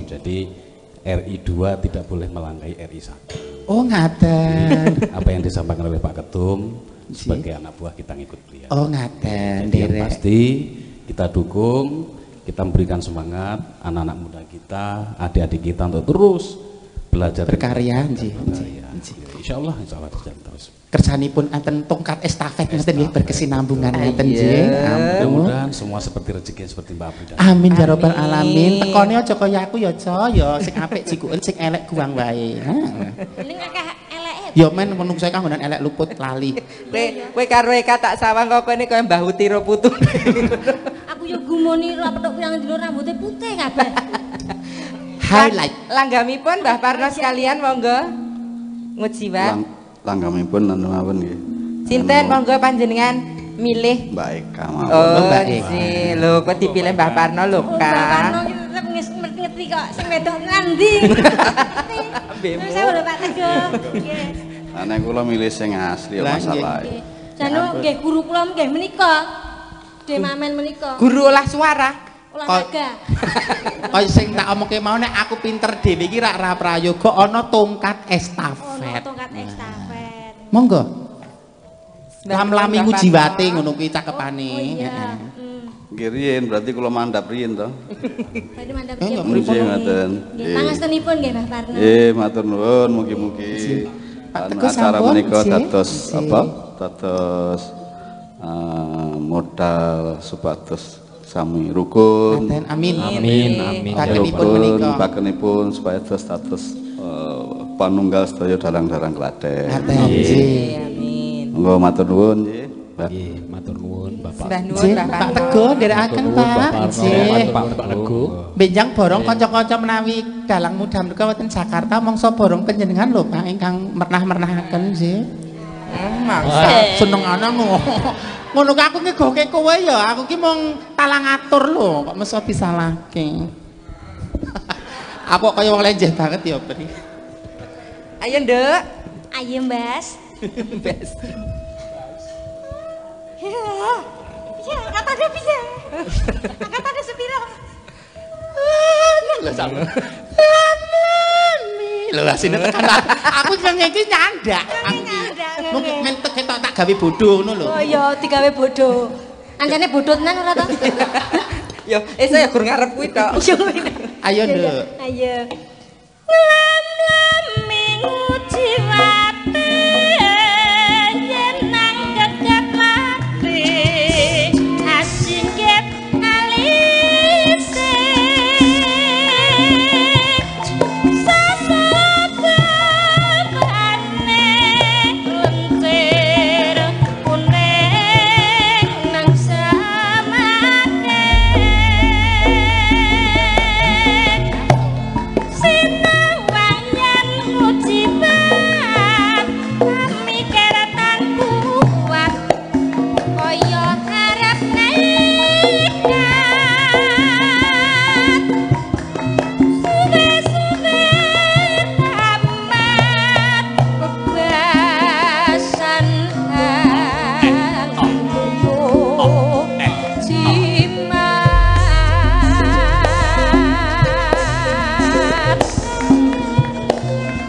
Jadi RI 2 tidak boleh melangkahi RI 1. Oh ngaten. Apa yang disampaikan oleh Pak Ketum sebagai anak buah kita ngikut beliau. Oh ngaten. Jadi yang pasti kita dukung, kita memberikan semangat anak-anak muda kita, adik-adik kita untuk terus belajar berkarya. Insya Allah berjalan terus. Kersanipun enten tongkat estafet ngoten nggih berkesinambungan ngoten nggih. Mudah-mudahan semua seperti rezeki seperti Mbak Abri. Amin ya rabbal alamin. Tekone aja kaya aku ya, Ca, ya sing apik jikuken sing elek guang wae. Ning akeh eleke. Ya men menungso kanggonan elek luput lali. Kowe karo Eka tak sawang kok kene kaya Mbah Utiro putu. Aku yo gumoni ra petuk pirang dino rambutnya putih kabeh. Highlight. Langgamipun Mbah Parno sekalian monggo. Ngujiwat. Langgamipun anu mawon nggih. Sinten monggo panjenengan milih Mbak Eka mawon. Oh, Mbak Eka. Lho kok dipilih Mbah Parno lho, Kak. Mbah Parno tetep ngerti kok sing wedok ngendi. Terus saya lho Pak Teguh. Nggih. Lah nek kula milih sing asli ya masalah. Jane nggih guru kula nggih menika. Dhe mamen menika. Guru olah suara. Olahraga. Kaya sing tak omongke mau nek aku pinter dhewe iki ra prayoga ana tongkat estafet. Ana tongkat estafet. Monggo. Lam-lami kujiwate ngono kuwi cakepane. Iya. Nggih riyen berarti kula mandap riyen to. Badhe mandhap riyen. Nggih ngoten. Nggih pangastenipun nggih Mbah Parno. Matur nuwun mugi-mugi acara menika dados apa? Dados modal supados sami rukun. Amin. Pakenipun supaya status panunggal sedaya dalang-dalang Klaten. Amin. Monggo matur nuwun nggih. Nggih, matur nuwun Bapak. Mbah nuwun Pak Teguh nderekaken Pak. Nggih. Pak Teguh. Benjang borong kanca-kanca menawi dalang muda menika wonten Jakarta mongso borong panjenengan lho Pak ingkang mernah-mernahaken nggih. Senengane ngono aku ngegoke kowe ya, aku ki mung talang atur lho, kok mesti disalahke. Apa kaya wong lenjeh banget ya, Pri. Ayo, Nduk. Ayo, Mbas. Mbas. Ya, katanya bisa. Katanya sepiro. Lho sama. Lho asine tekan aku jenenge iki nyandak. Mungkin mentek ketok tak gawe bodho ngono lho. Oh iya, digawe bodho. Anjane bodho tenan ora to? Yo, saya gur ngarep kuwi tok. Ayo, Nduk. Ayo. Lam-lami ngujiwate yen nang geget mati asingket alise sasabane lentir kuning nang samane sinawang yen ngujiban mikir tan kuat kaya arep nekat suwe-suwe tamat bebasan anggo jimat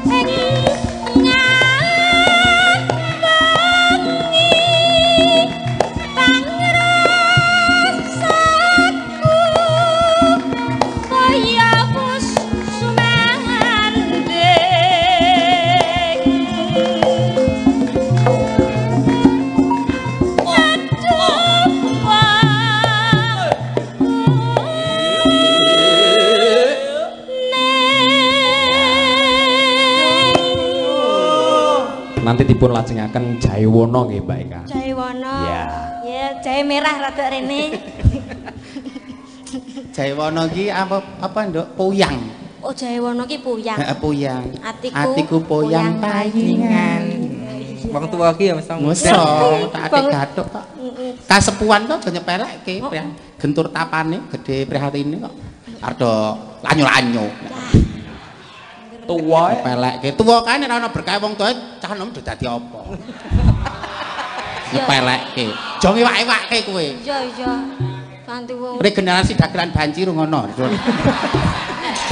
ing ngalih bengi pangrasaku kaya wis sumanding Nanti dipun lajengaken jahe wana nggih Mbak Eka. jahe wana. Iya. Ya, jahe merah rada rene. Jahe wana iki apa Nduk? Puyang. Oh, jahe wana ki puyang. Heeh, puyang. Atiku Atiku puyang payingan. Wong tuwa ki ya mesti Mosok tak atik gathuk kok. Kasepuan kok nyepelekke gentur tapane gede prihatine kok. Ardo lanyu-lanyu. Tuwa Nyepelekke. Tuwa kae nek ana berkah wong tuwa cah nom dadi apa? Nyepelekke. Jo ngiwak-iwakke kowe. Iya. Kanthi wong Regenerasi dagelan banci ngono.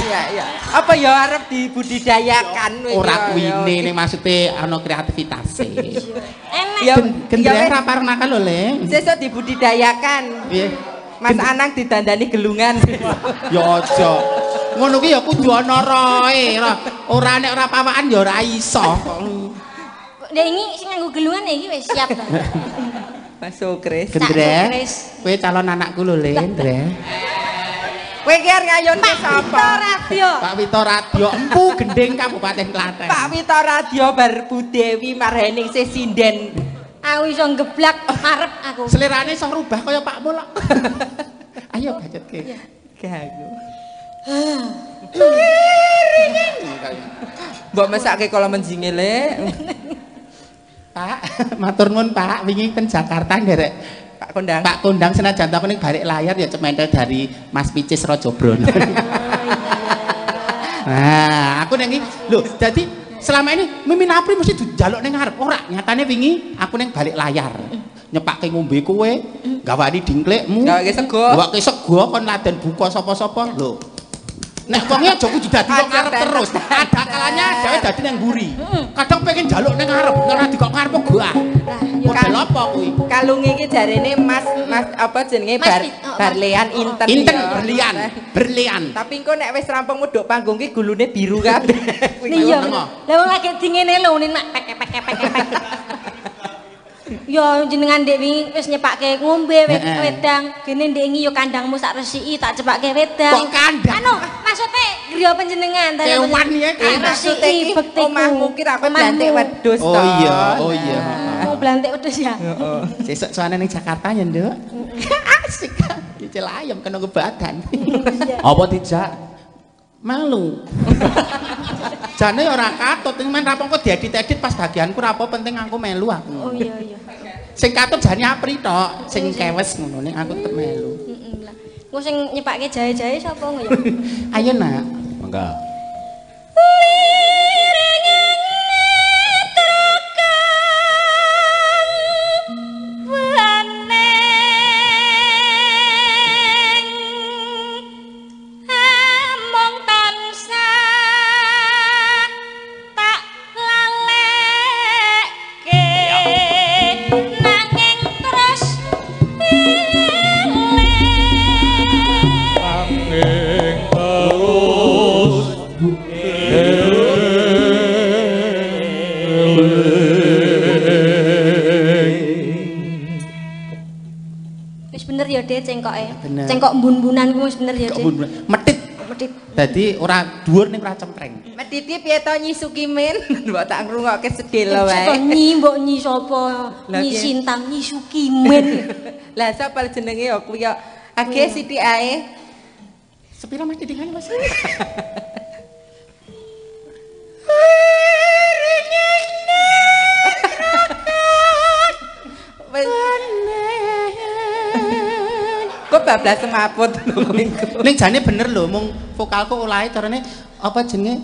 Iya. Apa ya arep dibudidayakan wis. Ora kuwine ning maksude ana kreativitas. enek. Ya Gendera ra pareng nakal lho, Le. sesuk dibudidayakan. Piye? Mas Anang didandani gelungan. Ya aja. Ngono ki ya kudu ana roe. Ora nek ora pawakan ya ora iso. Nek iki sing nganggo gelungan iki wis siap ta. Mas Sukris. Gendra. Kowe calon anakku lho, Le, Ndra. Kowe ki arep ngayunke sapa? Radio. Pak Wito Radio Empu Gending Kabupaten Klaten. Pak Wito Radio bar Bu Dewi marhening se sinden. Aku iso geblak arep aku. Selerane iso rubah kaya Pak Mulak. Ayo bacetke. Gagu. Mbok mesake kala menjinge, Le. Pak, matur nuwun Pak, wingi ten Jakarta nderek Pak Kondang. Pak Kondang senajan aku ning balik layar ya cementel dari Mas Picis Rajabrono. Nah, aku nang iki lho, dadi selama ini Mimin Apri mesti dijaluk ning ngarep. Ora, nyatane wingi aku ning balik layar. Nyepake ngombe kowe, gawani dingklekmu. Gawake sego. Gawake sego kon laden buka sapa-sapa. Lho. Nek wong aja kudu dadi kok ngarep terus. Ada kalanya dhewe dadi nang mburi. Kadang pengen jaluk ning ngarep, ora di kok ngarep goah. Model apa kuwi? Kalunge iki jarene Mas apa jenenge Barlean Inten. Inten ya. berlian. Tapi engko nek wis rampung medhok panggung ki gulune biru kabeh. Iya. Lah wong lagi dingene lho nek pek. Ya jenengan ndek wingi wis nyepake ngombe wedang. Kene ndek iki ya kandangmu sak resiki tak cepake wedang. Kok kandang? Anu, maksude griya panjenengan ta. Kewan ya Maksude iki omahmu ki ra blantik wedhus to. Oh iya. Mau blantik wedhus ya. Heeh. Sesuk soane ning Jakarta ya, Nduk. Asik. Cicil ayam kena kebadan. Apa tidak? Malu. Jane ora katut, men rapong kok diedit-edit pas bagianku ra apa penting aku melu aku. Oh iya. Sing katut jane Apri tok, sing kewes ngono ning aku tetep melu. Heeh lah. Engko sing nyepake jahe-jahe sapa ngono ya? Ayo nak. Mangga. Cengkok mbun-mbunan ku wis bener ya, Dik. Metit. Dadi ora dhuwur ning ora cempreng. Metiti piye to Nyi Sukimin? Mbok tak ngrungokke sedhela wae. Sapa Nyi, mbok Nyi sapa? Nyi Sintang, Nyi Sukimin. Lah sapa jenenge ya kuwi ya age sithik ae. Sepira Mas didingane Mas? Kok bablas semaput lho kowe. Ning jane bener lho, mung vokalku olahe carane apa jenenge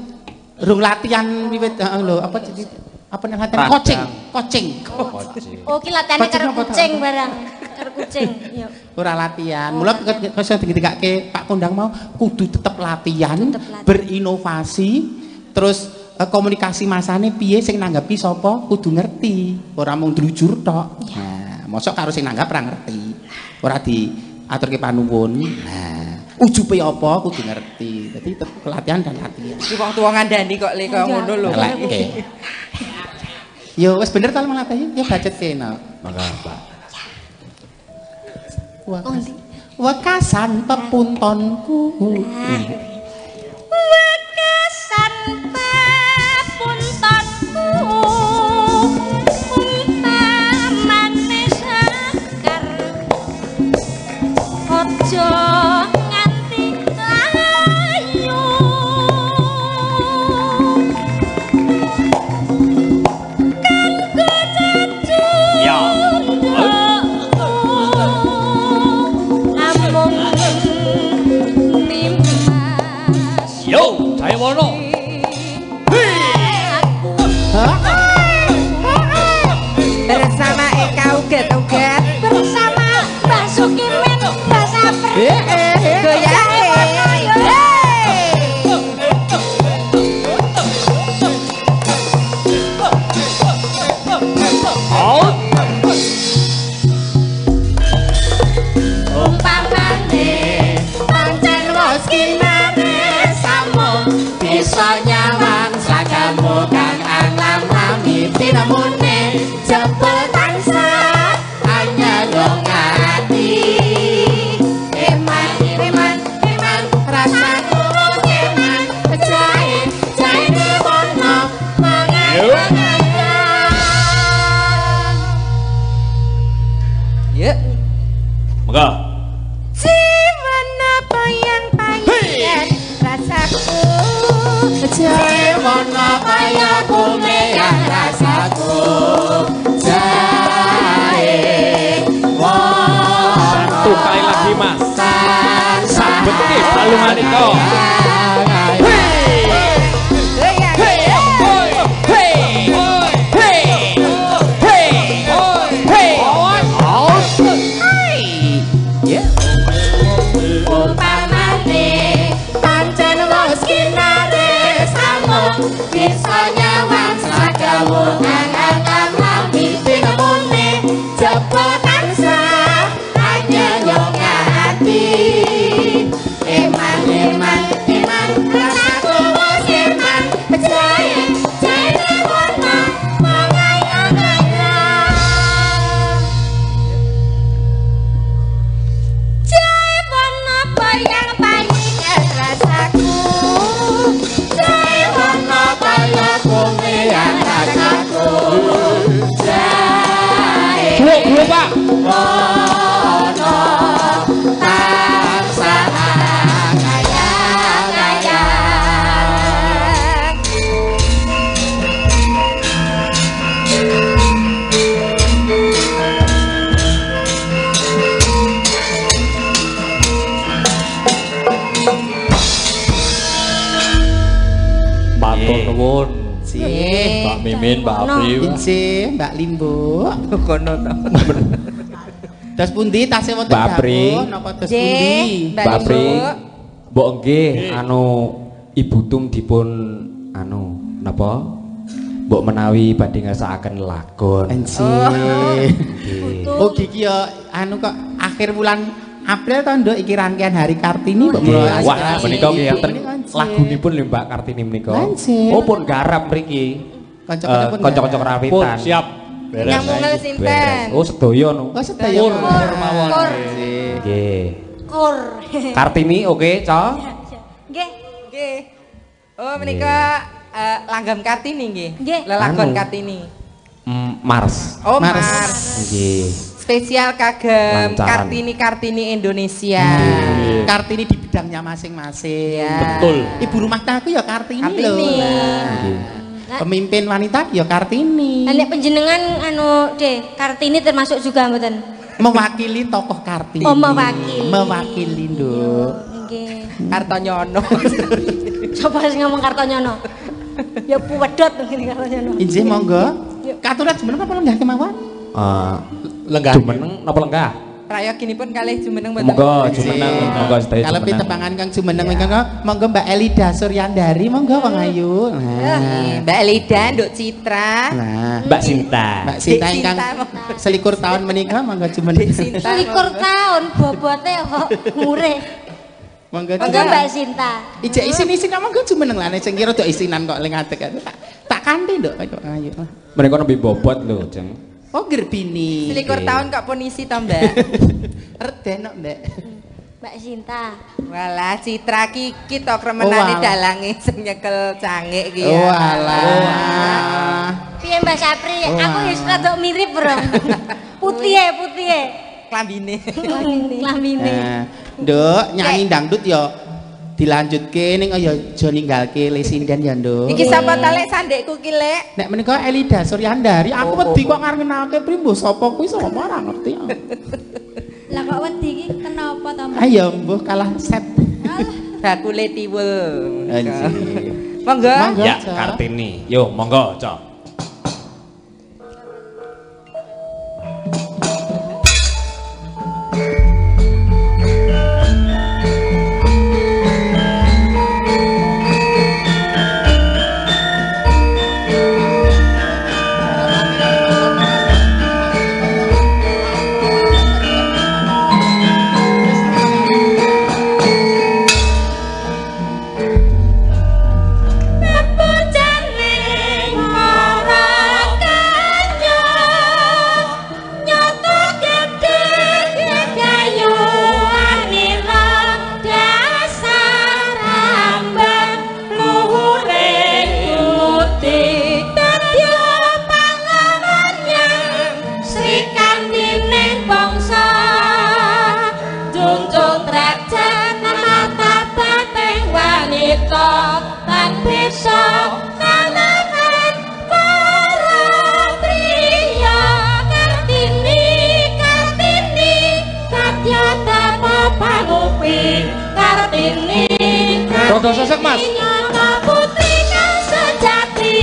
rung latihan wiwit lho, apa jenenge apa nek latihan coaching. Oh, ki latihane karo kucing barang. Karo kucing, ya. Ora latihan. Mula kok digekake Pak Kondang mau kudu tetep latihan, berinovasi, terus komunikasi masane piye sing nanggapi sapa kudu ngerti. Ora mung drujur tok. Nah, mosok karo sing nanggap ora ngerti. Ora diaturke panuwun. Nah, ujube apa kudu ngerti. Dadi tetep latihan dan latihan. Iki wong tuwa ngandani kok le kok ngono lho. Yo wis bener ta melatih ya budget kena. Mangga, Pak. Wekasan pepuntonku. Wekasan pepuntonku. Umpamane sakar. Aja nganti layu. Kanggo Bersama Eka uget-uget bersama Mbak Sukimin, Mbak Sapri. Goyang. Umpamane pancen wis kinare samung bisa nyawang sagamu kang alam-alami tinamune jebul tansah hanya dong ati eman rasaku eman jahe dewono mangan. Yuk. Monggo. Cimana payang-payang rasaku Cimono kaya kumeyang rasaku jahe Satu kali lagi mas. Sambet ke balungan itu. Umpamane pancen wis kinare samung bisa nyawang sagamu kang alam-alami tinamune jebul tansah hanya nyong ati eman rasaku wis eman jahe warna mangai-angai. Cimono payang-payang rasaku. Cimono kaya kumeyang rasaku jahe Dulu pak. wono tansah ngayang-ngayang. Matur nuwun. Mbak Mimin, Mbak April. Inci, Mbak Limbo. kono to. Tas pundi tasih wonten Mbak Apri. dapur napa tas pundi? Mbak Mbak Pri, Limbo. mbok nggih anu Ibu Tum dipun anu napa? Mbok menawi badhe ngasakaken lagon. Inci. Nggih. Oh gigi ya anu kok akhir bulan April to Nduk iki rangkaian Hari Kartini kok Nggih. mulai Wah, aspirasi. menika nggih enten Inci. lagunipun lho Mbak Kartini menika. Inci. Oh pun garap mriki. Kanca-kanca pun Kanca-kanca garap. Pun rawitan. siap. Beres. Nyamungel sinten? Beres. Oh sedaya no. Oh sedaya. Kur. Kur. Nggih. Kur. Kartini oke, Ca? Nggih. Nggih. Oh menika langgam Kartini nggih. Nggih. Lelagon Anu. Kartini. Mars. Oh Mars. Mars. Nggih. Spesial kagem Lancaran. Kartini Indonesia. Kartini di bidangnya masing-masing. Ya. Betul. Ibu rumah tangga ya Kartini lho. Kartini. Nggih. Pemimpin wanita ya Kartini. Nek panjenengan anu De, Kartini termasuk juga mboten? Mewakili tokoh Kartini. Oh, mewakili. Mewakili Nduk. Nggih. Kartonyono. Coba sing ngomong Kartonyono. Ya puwedot ngene Kartonyono. Injih monggo. Katurat jumeneng apa lenggah kemawon? Lenggah. Jumeneng napa lenggah? Prayoginipun kalih jumeneng mboten. Monggo jumeneng, monggo sedaya Kalau jumeneng. pitepangan Kang Jumeneng monggo monggo Mbak Elida Suryandari monggo Wong Ayu. Nah. Mbak Elida, Nduk Citra. Nah. Mbak Sinta. Mbak Sinta Dik ingkang Sinta. selikur tahun menikah monggo Jumeneng. Sinta. 21 tahun bobote kok murih. Monggo Monggo Jumeneng. Mbak Sinta. Ijek isin-isin monggo Jumeneng lah nek sing kira do isinan kok ling adek tak kanthi Nduk kok ayo. Mereka lebih bobot lho, Jeng. Oh gerbini. Selikur tahun kok pun isi to Mbak. Reden kok Mbak. Mbak Sinta. Walah Citra kiki to kremenane walah. dalange sing nyekel cangik ki Oh ya. alah. Piye Mbak Sapri? Oh, Aku wis rada mirip, Bro. Putih. Klambine. Lambine. Nah, Nduk nyanyi dangdut ya dilanjutke ning ya aja ninggalke Le Sinden ya Nduk. Iki sapa ta lek sandekku ki lek? Nek menika Elida Suryandari, aku wedi kok ngarep-ngenalke Primbo sapa kuwi sapa ora ngerti. Lah kok wedi iki kenapa to, Mbak? Ayo mbuh kalah set. Bakule tiwul. Anjir. Monggo. Monggo. Ya, Cak. Kartini. Yo, monggo, Cok. Mas. Nyata putri kang sejati.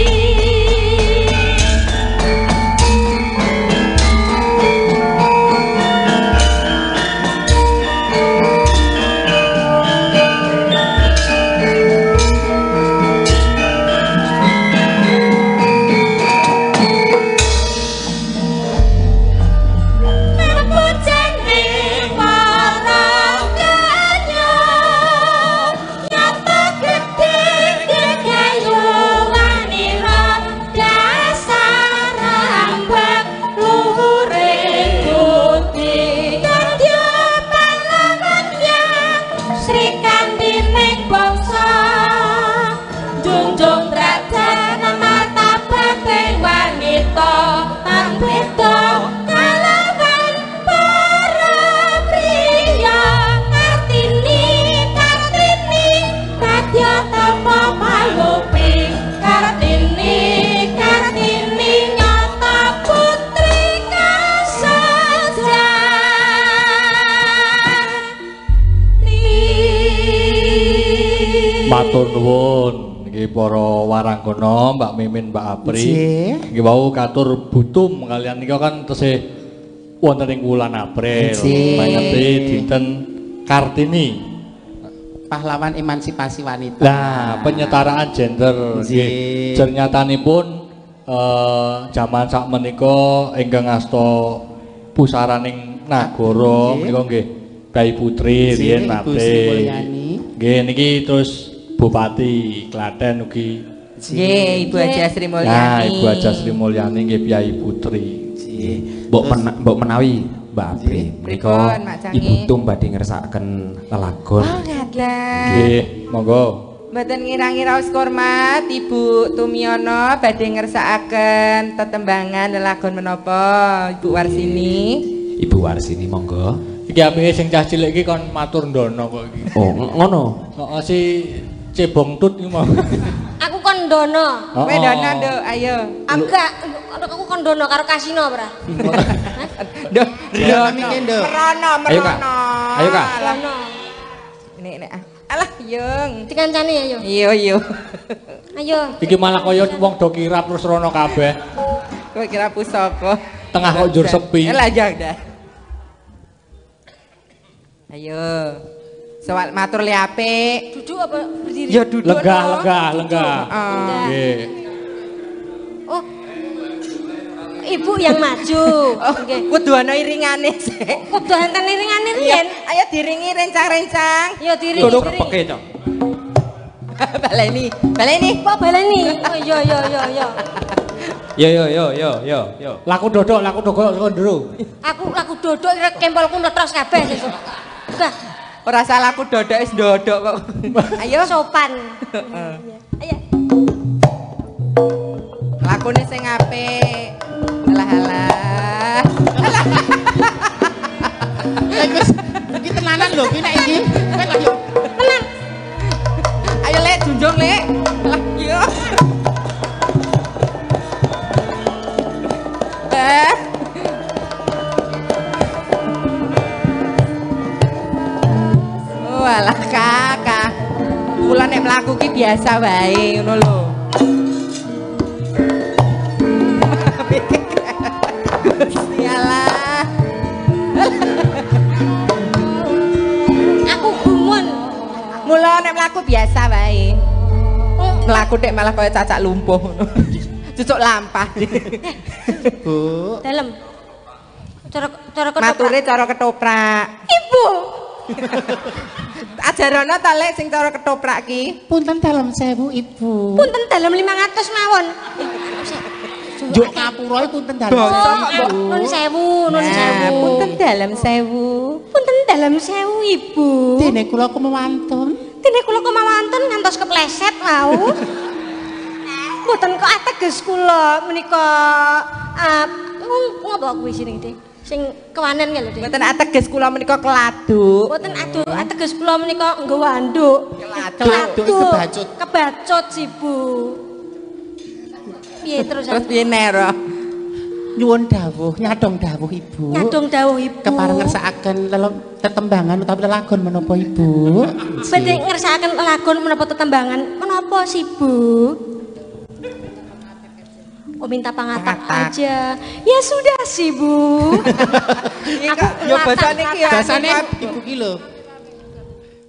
Matur nuwun nggih para warangkana, Mbak Mimin, Mbak Apri. Nggih wau katur butum kalian nika kan tesih wonten ing wulan April. Mangete dinten Kartini. Pahlawan emansipasi wanita. Nah, penyetaraan gender nggih. Jernyatanipun jaman sakmenika ingkang asta pusaraning nagara menika nggih Bayi Putri riyen nate. Nggih niki terus Bupati Klaten ugi. Nggih, Ibu Aja Sri Mulyani. Nah, Ibu Aja Sri Mulyani nggih Piyai Putri. Nggih. Mbok menawi Mbak Apri menika Ibu Tum badhe ngersakaken lelagon. Oh, ngaten. Nggih, monggo. Mboten ngira-ngira wis hormat Ibu Tumiono badhe ngersakaken tetembangan lelagon menapa Ibu Warsini. Ibu Warsini monggo. Iki apike sing cah cilik iki kon matur ndono kok iki. Oh, ngono. Heeh, si Cebong Tut iki mau. Aku kon ndono. Kowe ndono, Nduk, ayo. Aku kon ndono karo kasino, Bra. Nduk, ndono. Merono. Ayo, Kak. Ayo, Kak. Ndono. Nek alah, Yung. Dikancani ya, Yo. Iya. Ayo. Iki malah kaya wong do kirap terus rono kabeh. Kowe kira pusaka. Tengah kok njur sepi. Lah jang dah. Ayo. Soal matur li apik. Duduk apa berdiri? Ya duduk. Lenggah. Nggih. Oh. Ibu yang maju. Nggih. Kudu ana iringane sik. Kudu enten iringane riyen. Ayo diringi rencang-rencang. Ya diringi. Kudu kepeke to. Baleni. Kok baleni? Oh iya. Yo. Laku dodok saka ndero. Aku dodok kempolku mletros kabeh sesuk. Enggak. Ora salah aku dodok wis ndodok kok. Ayo sopan. Ayo. Lakune sing apik. Alah. Wis iki tenanan lho iki nek iki. Kowe lho yo. Tenang. Ayo Lek, junjung Lek. Lah yo. Walah kakak. Kula nek mlaku ki biasa wae ngono lho. Sialah. Aku gumun. Mula nek mlaku biasa wae. Mlaku nek malah kaya cacak lumpuh ngono. Cucuk lampah. Bu. Dalem. Cara ketoprak. Mature cara ketoprak. Ibu. Ajarana ta Lek sing cara ketoprak ki. Punten dalem 1000 Ibu. Punten dalem 500 mawon. Juk ngapura punten dalem. Nun sewu. Punten dalem 1000. Punten dalem 1000 Ibu. Dene kula kumawantun. Ngantos kepleset wau. Mboten kok ateges kula menika ngopo kuwi sing iki? Sing kewanen lho, Dik. Mboten ateges kula menika keladuk. Mboten ateges kula menika nggo wanduk. Kebacut. Kebacut, Ibu. Piye terus? Terus piye Nero? Nyuwun dawuh, nyadong dawuh Ibu. Nyadong dawuh Ibu. Kepareng ngersakaken tetembangan utawi lelagon menapa Ibu? Badhe ngersakaken lelagon menapa tetembangan? Menapa sih, Bu? Oh, minta pangatak aja. Ya sudah sih, Bu. Aku yo basane iki ya. Basane Ibu ki lho.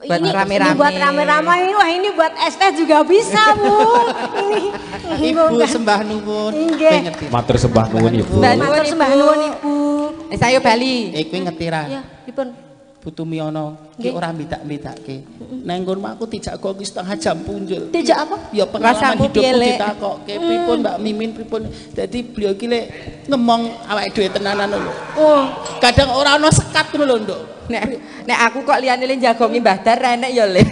Buat ini rame-rame. buat rame-rame. Wah, ini buat es teh juga bisa, Bu. Ini Ibu sembah nuwun. Nggih. Matur sembah nuwun Ibu. Matur sembah nuwun Ibu. Sayo bali. Kowe ngerti ra? Ya, dipun. Putu Miono ki ora mbedak-bedake. Nang nggonmu aku dijak kok setengah jam punjul. Dijak apa? Ya pengalaman Rasamu hidupku piye, Lek? ditakokke pripun Mbak Mimin pripun. Dadi beliau ki lek ngemong awake dhewe tenanan lho. Oh, Kadang ora ana sekat ngono lho, Nduk. Nek aku kok liyane le jagongi Mbah Dar enek ya le.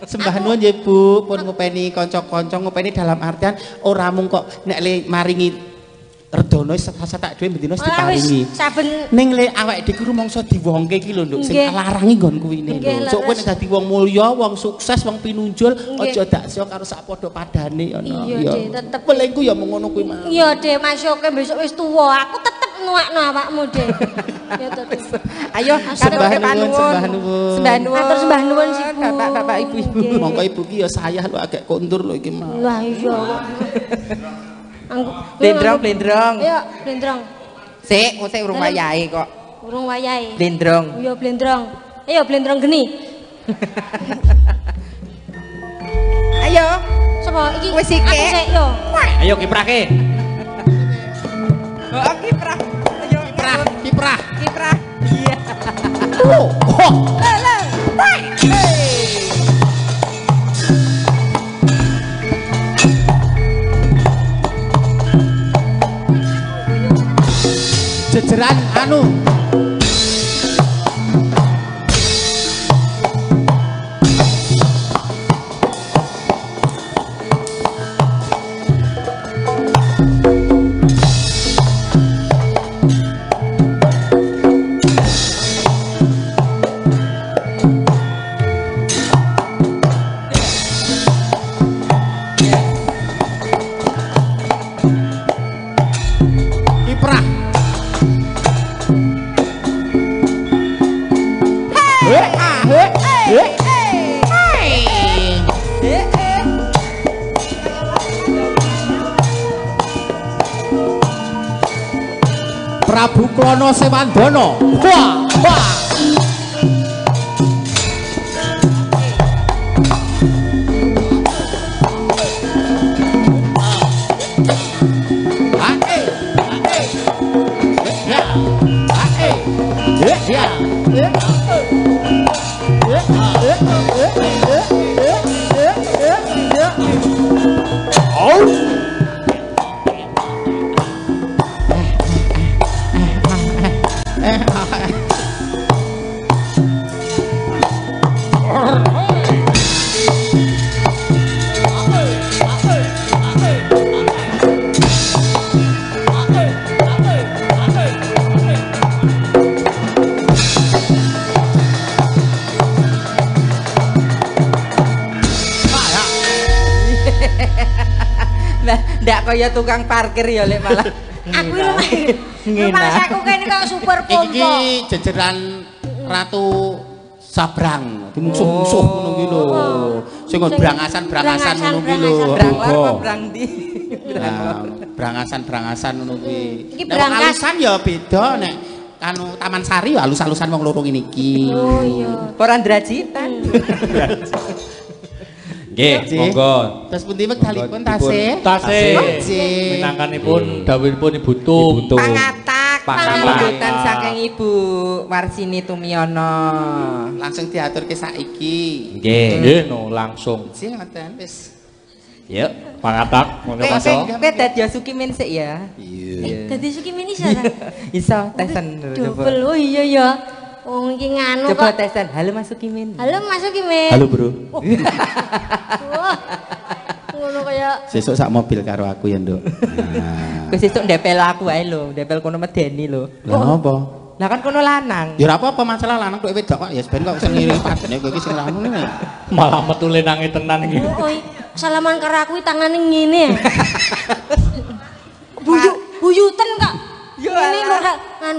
Sembah nuwun nggih Bu, pun ngopeni kanca-kanca ngopeni dalam artian ora mung kok nek le maringi redono satak dhewe bendina diparingi. Saben Ning le awake dhewe rumangsa diwongke iki lho Nduk sing Nggih. larangi nggon kuwine Nggih, lho. Sok kowe leres. nek dadi wong mulya, wong sukses, wong pinunjul Nggih. aja daksa karo sak padha padane ngono. Iya, Dek, tetep. Pelengku ya mung ngono kuwi mah. iya, Dek, masyuke besok wis tuwa. Aku tetep nuwakno awakmu, Dek. Ya tetep. Ayo Sembah katoke nuwun, panuwun. sembah nuwun. Sembah nuwun. Matur sembah nuwun sih, Bu. Bapak-bapak ibu-ibu. Nggih. Mongko ibu ki ya sayah lho agak kondur lho iki mah. Lah iya kok. Blendrong. Ayo, blendrong. Sik, sik urung wayahe kok. Urung wayahe. Blendrong. Iya, blendrong. Ayo, blendrong geni. Ayo. Sapa iki? Wis iki. Aku sik yo. Ayo kiprake. Oh, kiprah. Ayo Kiprah. kiprah. Iya. Jejeran anu kiprah. Prabu Klono Sewandana. Wah, wah. Ndak kaya tukang parkir ya lek malah. Aku rumah aku kene kok super pompo. Iki jejeran Ratu Sabrang. Musuh-musuh ngono ki lho. Sing brangasan-brangasan ngono ki lho. Brang lar apa brang ndi? Brangasan-brangasan ngono kuwi. Iki Nek brangas. alusan ya beda nek anu Taman Sari ya alus-alusan wong loro ngene iki. Oh iya. Ora ndrajitan. Nggih, monggo. Terus pundi wekdalipun tasih? Tasih. Minangkanipun dawuhipun Ibu Tum. Pangatak. Pangatak. Sambutan saking Ibu Warsini Tumiono. Langsung diaturke saiki. Nggih. Nggih, no langsung. Sing ngoten wis. Yuk. Pangatak monggo Mas. Kowe dadi Sukimin sik ya. Dadi suki mini sara. Iso tesen lho, coba. Dobel. Oh iya ya. Wong iki nganu Coba kok. tesen. Halo Mas Sukimin. Halo Mas Sukimin. Halo, Bro. Wah. Ngono kaya Sesuk sak mobil karo aku ya, Nduk. Kowe sesuk ndepel aku ae lho, ndepel kono medeni lho. Lah apa? Lah kan kono lanang. Ya ora apa-apa masalah lanang kok wedok kok ya ben kok sing ngiring padane kowe iki sing lanang nih. Malah metu lenange tenan iki. salaman karo aku tangane ngene. Buyu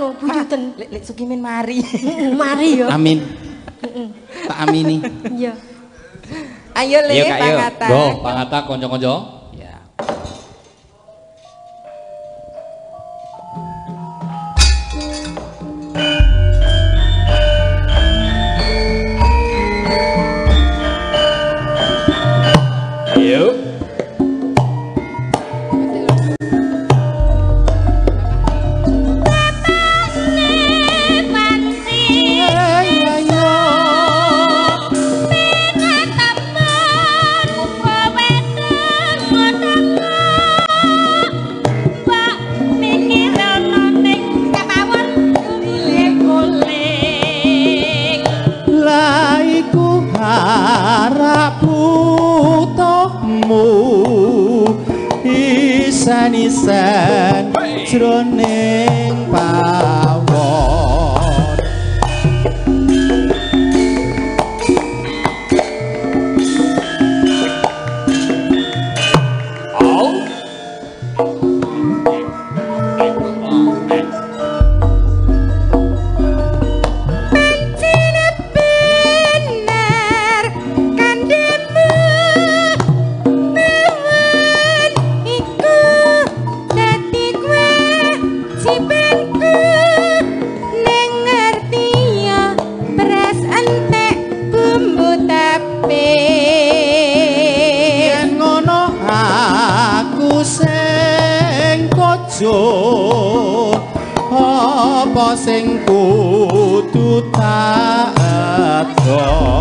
anu buyuten. Lek Sukimin mari. Mari yo. Amin. Tak amini. Iya. Ayo Le Pangata. Go, Pangata kanca-kanca. Ya. Yuk. Isan jroning pawon apa sing kudu tak adol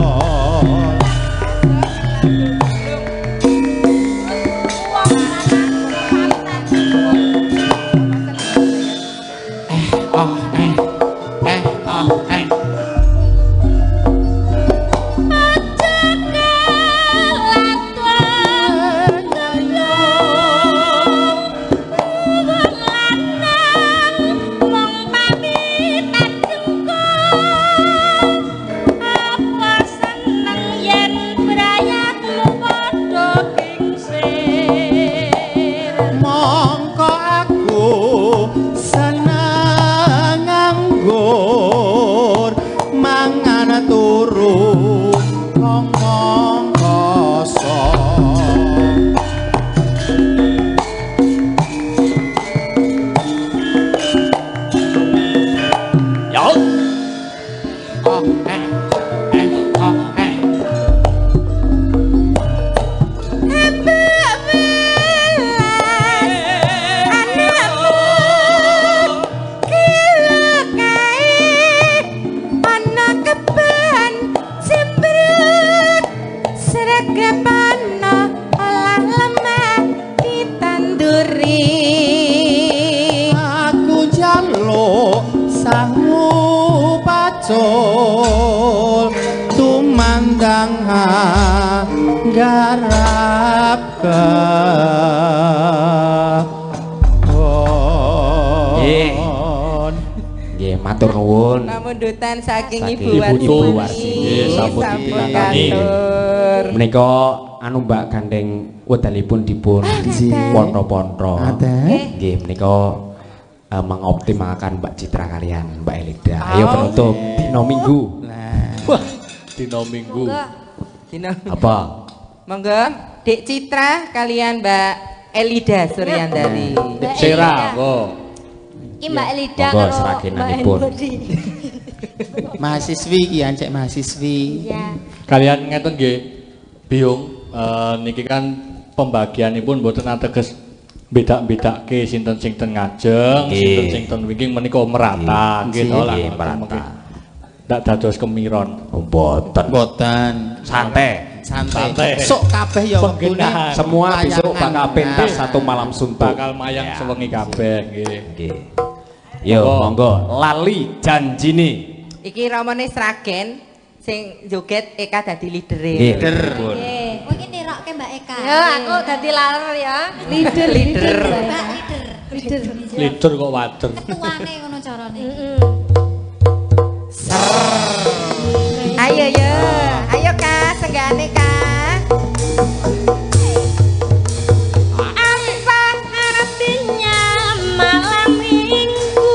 garap nggih matur nuwun pamundutan saking Ibu Warsini sampun dipinangani menika anu Mbak gandeng wedalipun dipun ponro-ponro nggih menika mengoptimalkan Mbak Citra kalian Mbak Elida ayo penutup dina Minggu wah dina Minggu apa monggo Dek Citra kalian Mbak Elida Suryandari Sera Ki Mbak Elida karo seragenanipun mahasiswi ki cek mahasiswi iya kalian ngeten nggih Biung niki kan pembagianipun mboten ateges beda-bedake sinten sing ten ngajeng sinten sing ten wingking menika merata nggih to lah merata ndak dados kemiron mboten santai sok kabeh ya wektune semua besok bakal pentas satu malam suntuk bakal mayang sewengi kabeh nggih yo monggo lali janjine iki ramane Sragen sing joget Eka dadi leadere leader oh iki nirokke Mbak Eka ya aku dadi laler ya leader leader kok wader ketuane ngono carane ayo yo ayo Kak senggane Kak apa artinya malam minggu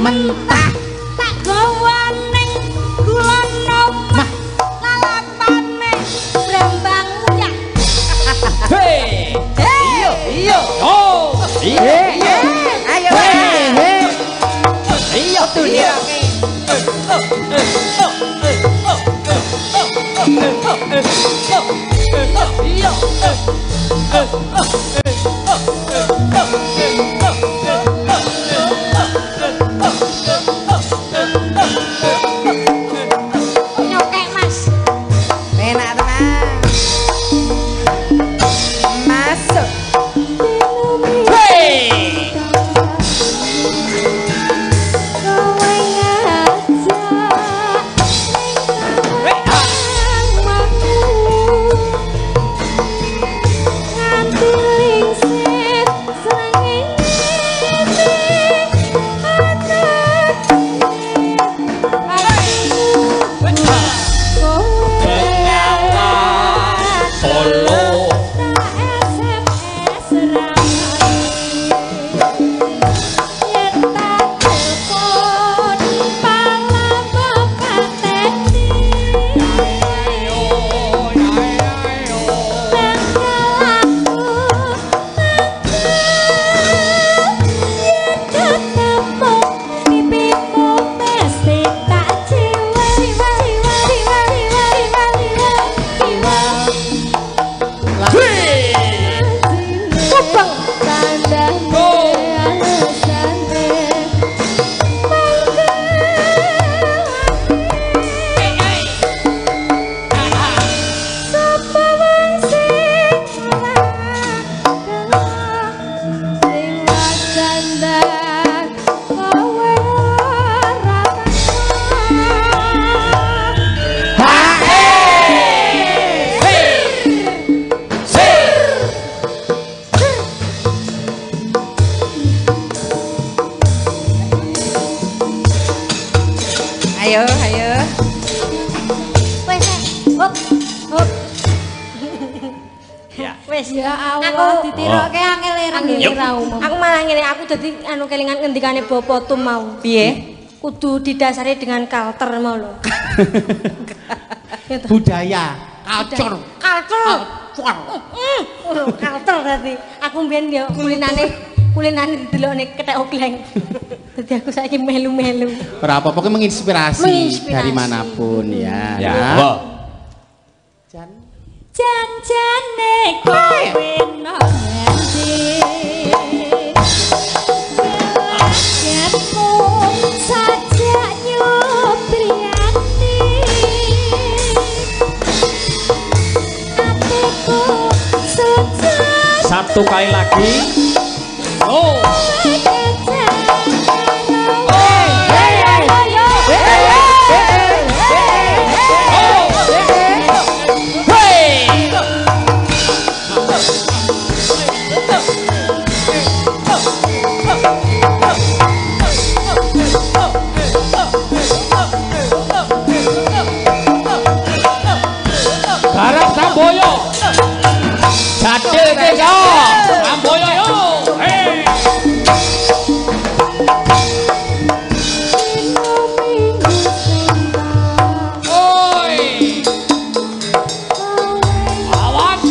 mentah tak gawa ning kulon omah lalapane brambang ya. Hei, iyo, oh, iya, ayo, iya tuh dia. Nyokek Mas. Enak tenang. Masuk. Hei. Ayo, ayo. Wes, hop, hop. Wes, Ya Allah, aku ditiroke angel ireng umum. Aku malah ngene, aku dadi anu kelingan ngendikane Bapak Tum mau. Piye? Kudu didasari dengan kalter mau lho. Budaya, culture. Kalter. Kalter dadi. Aku mbiyen yo kulinane didelokne kethek ogleng. Dadi aku saiki melu-melu. Ora apa-apa ki menginspirasi dari Menginspirasi. manapun ya. Ya, Jan-jane kowe nang endi? Laketmu sajak nyubriyani. Atiku sujud satu kali lagi. Oh. Garap Samboyo. Jadil desa. Samboyo yo. Hei. Oi. Awas.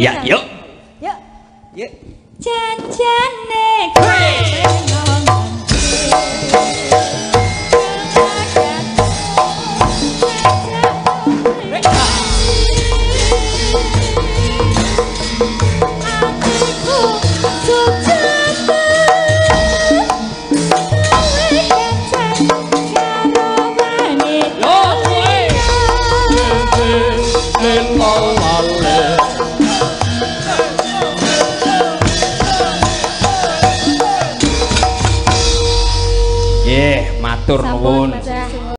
Iya, yuk. Yuk. Yuk. Janjane Matur nuwun.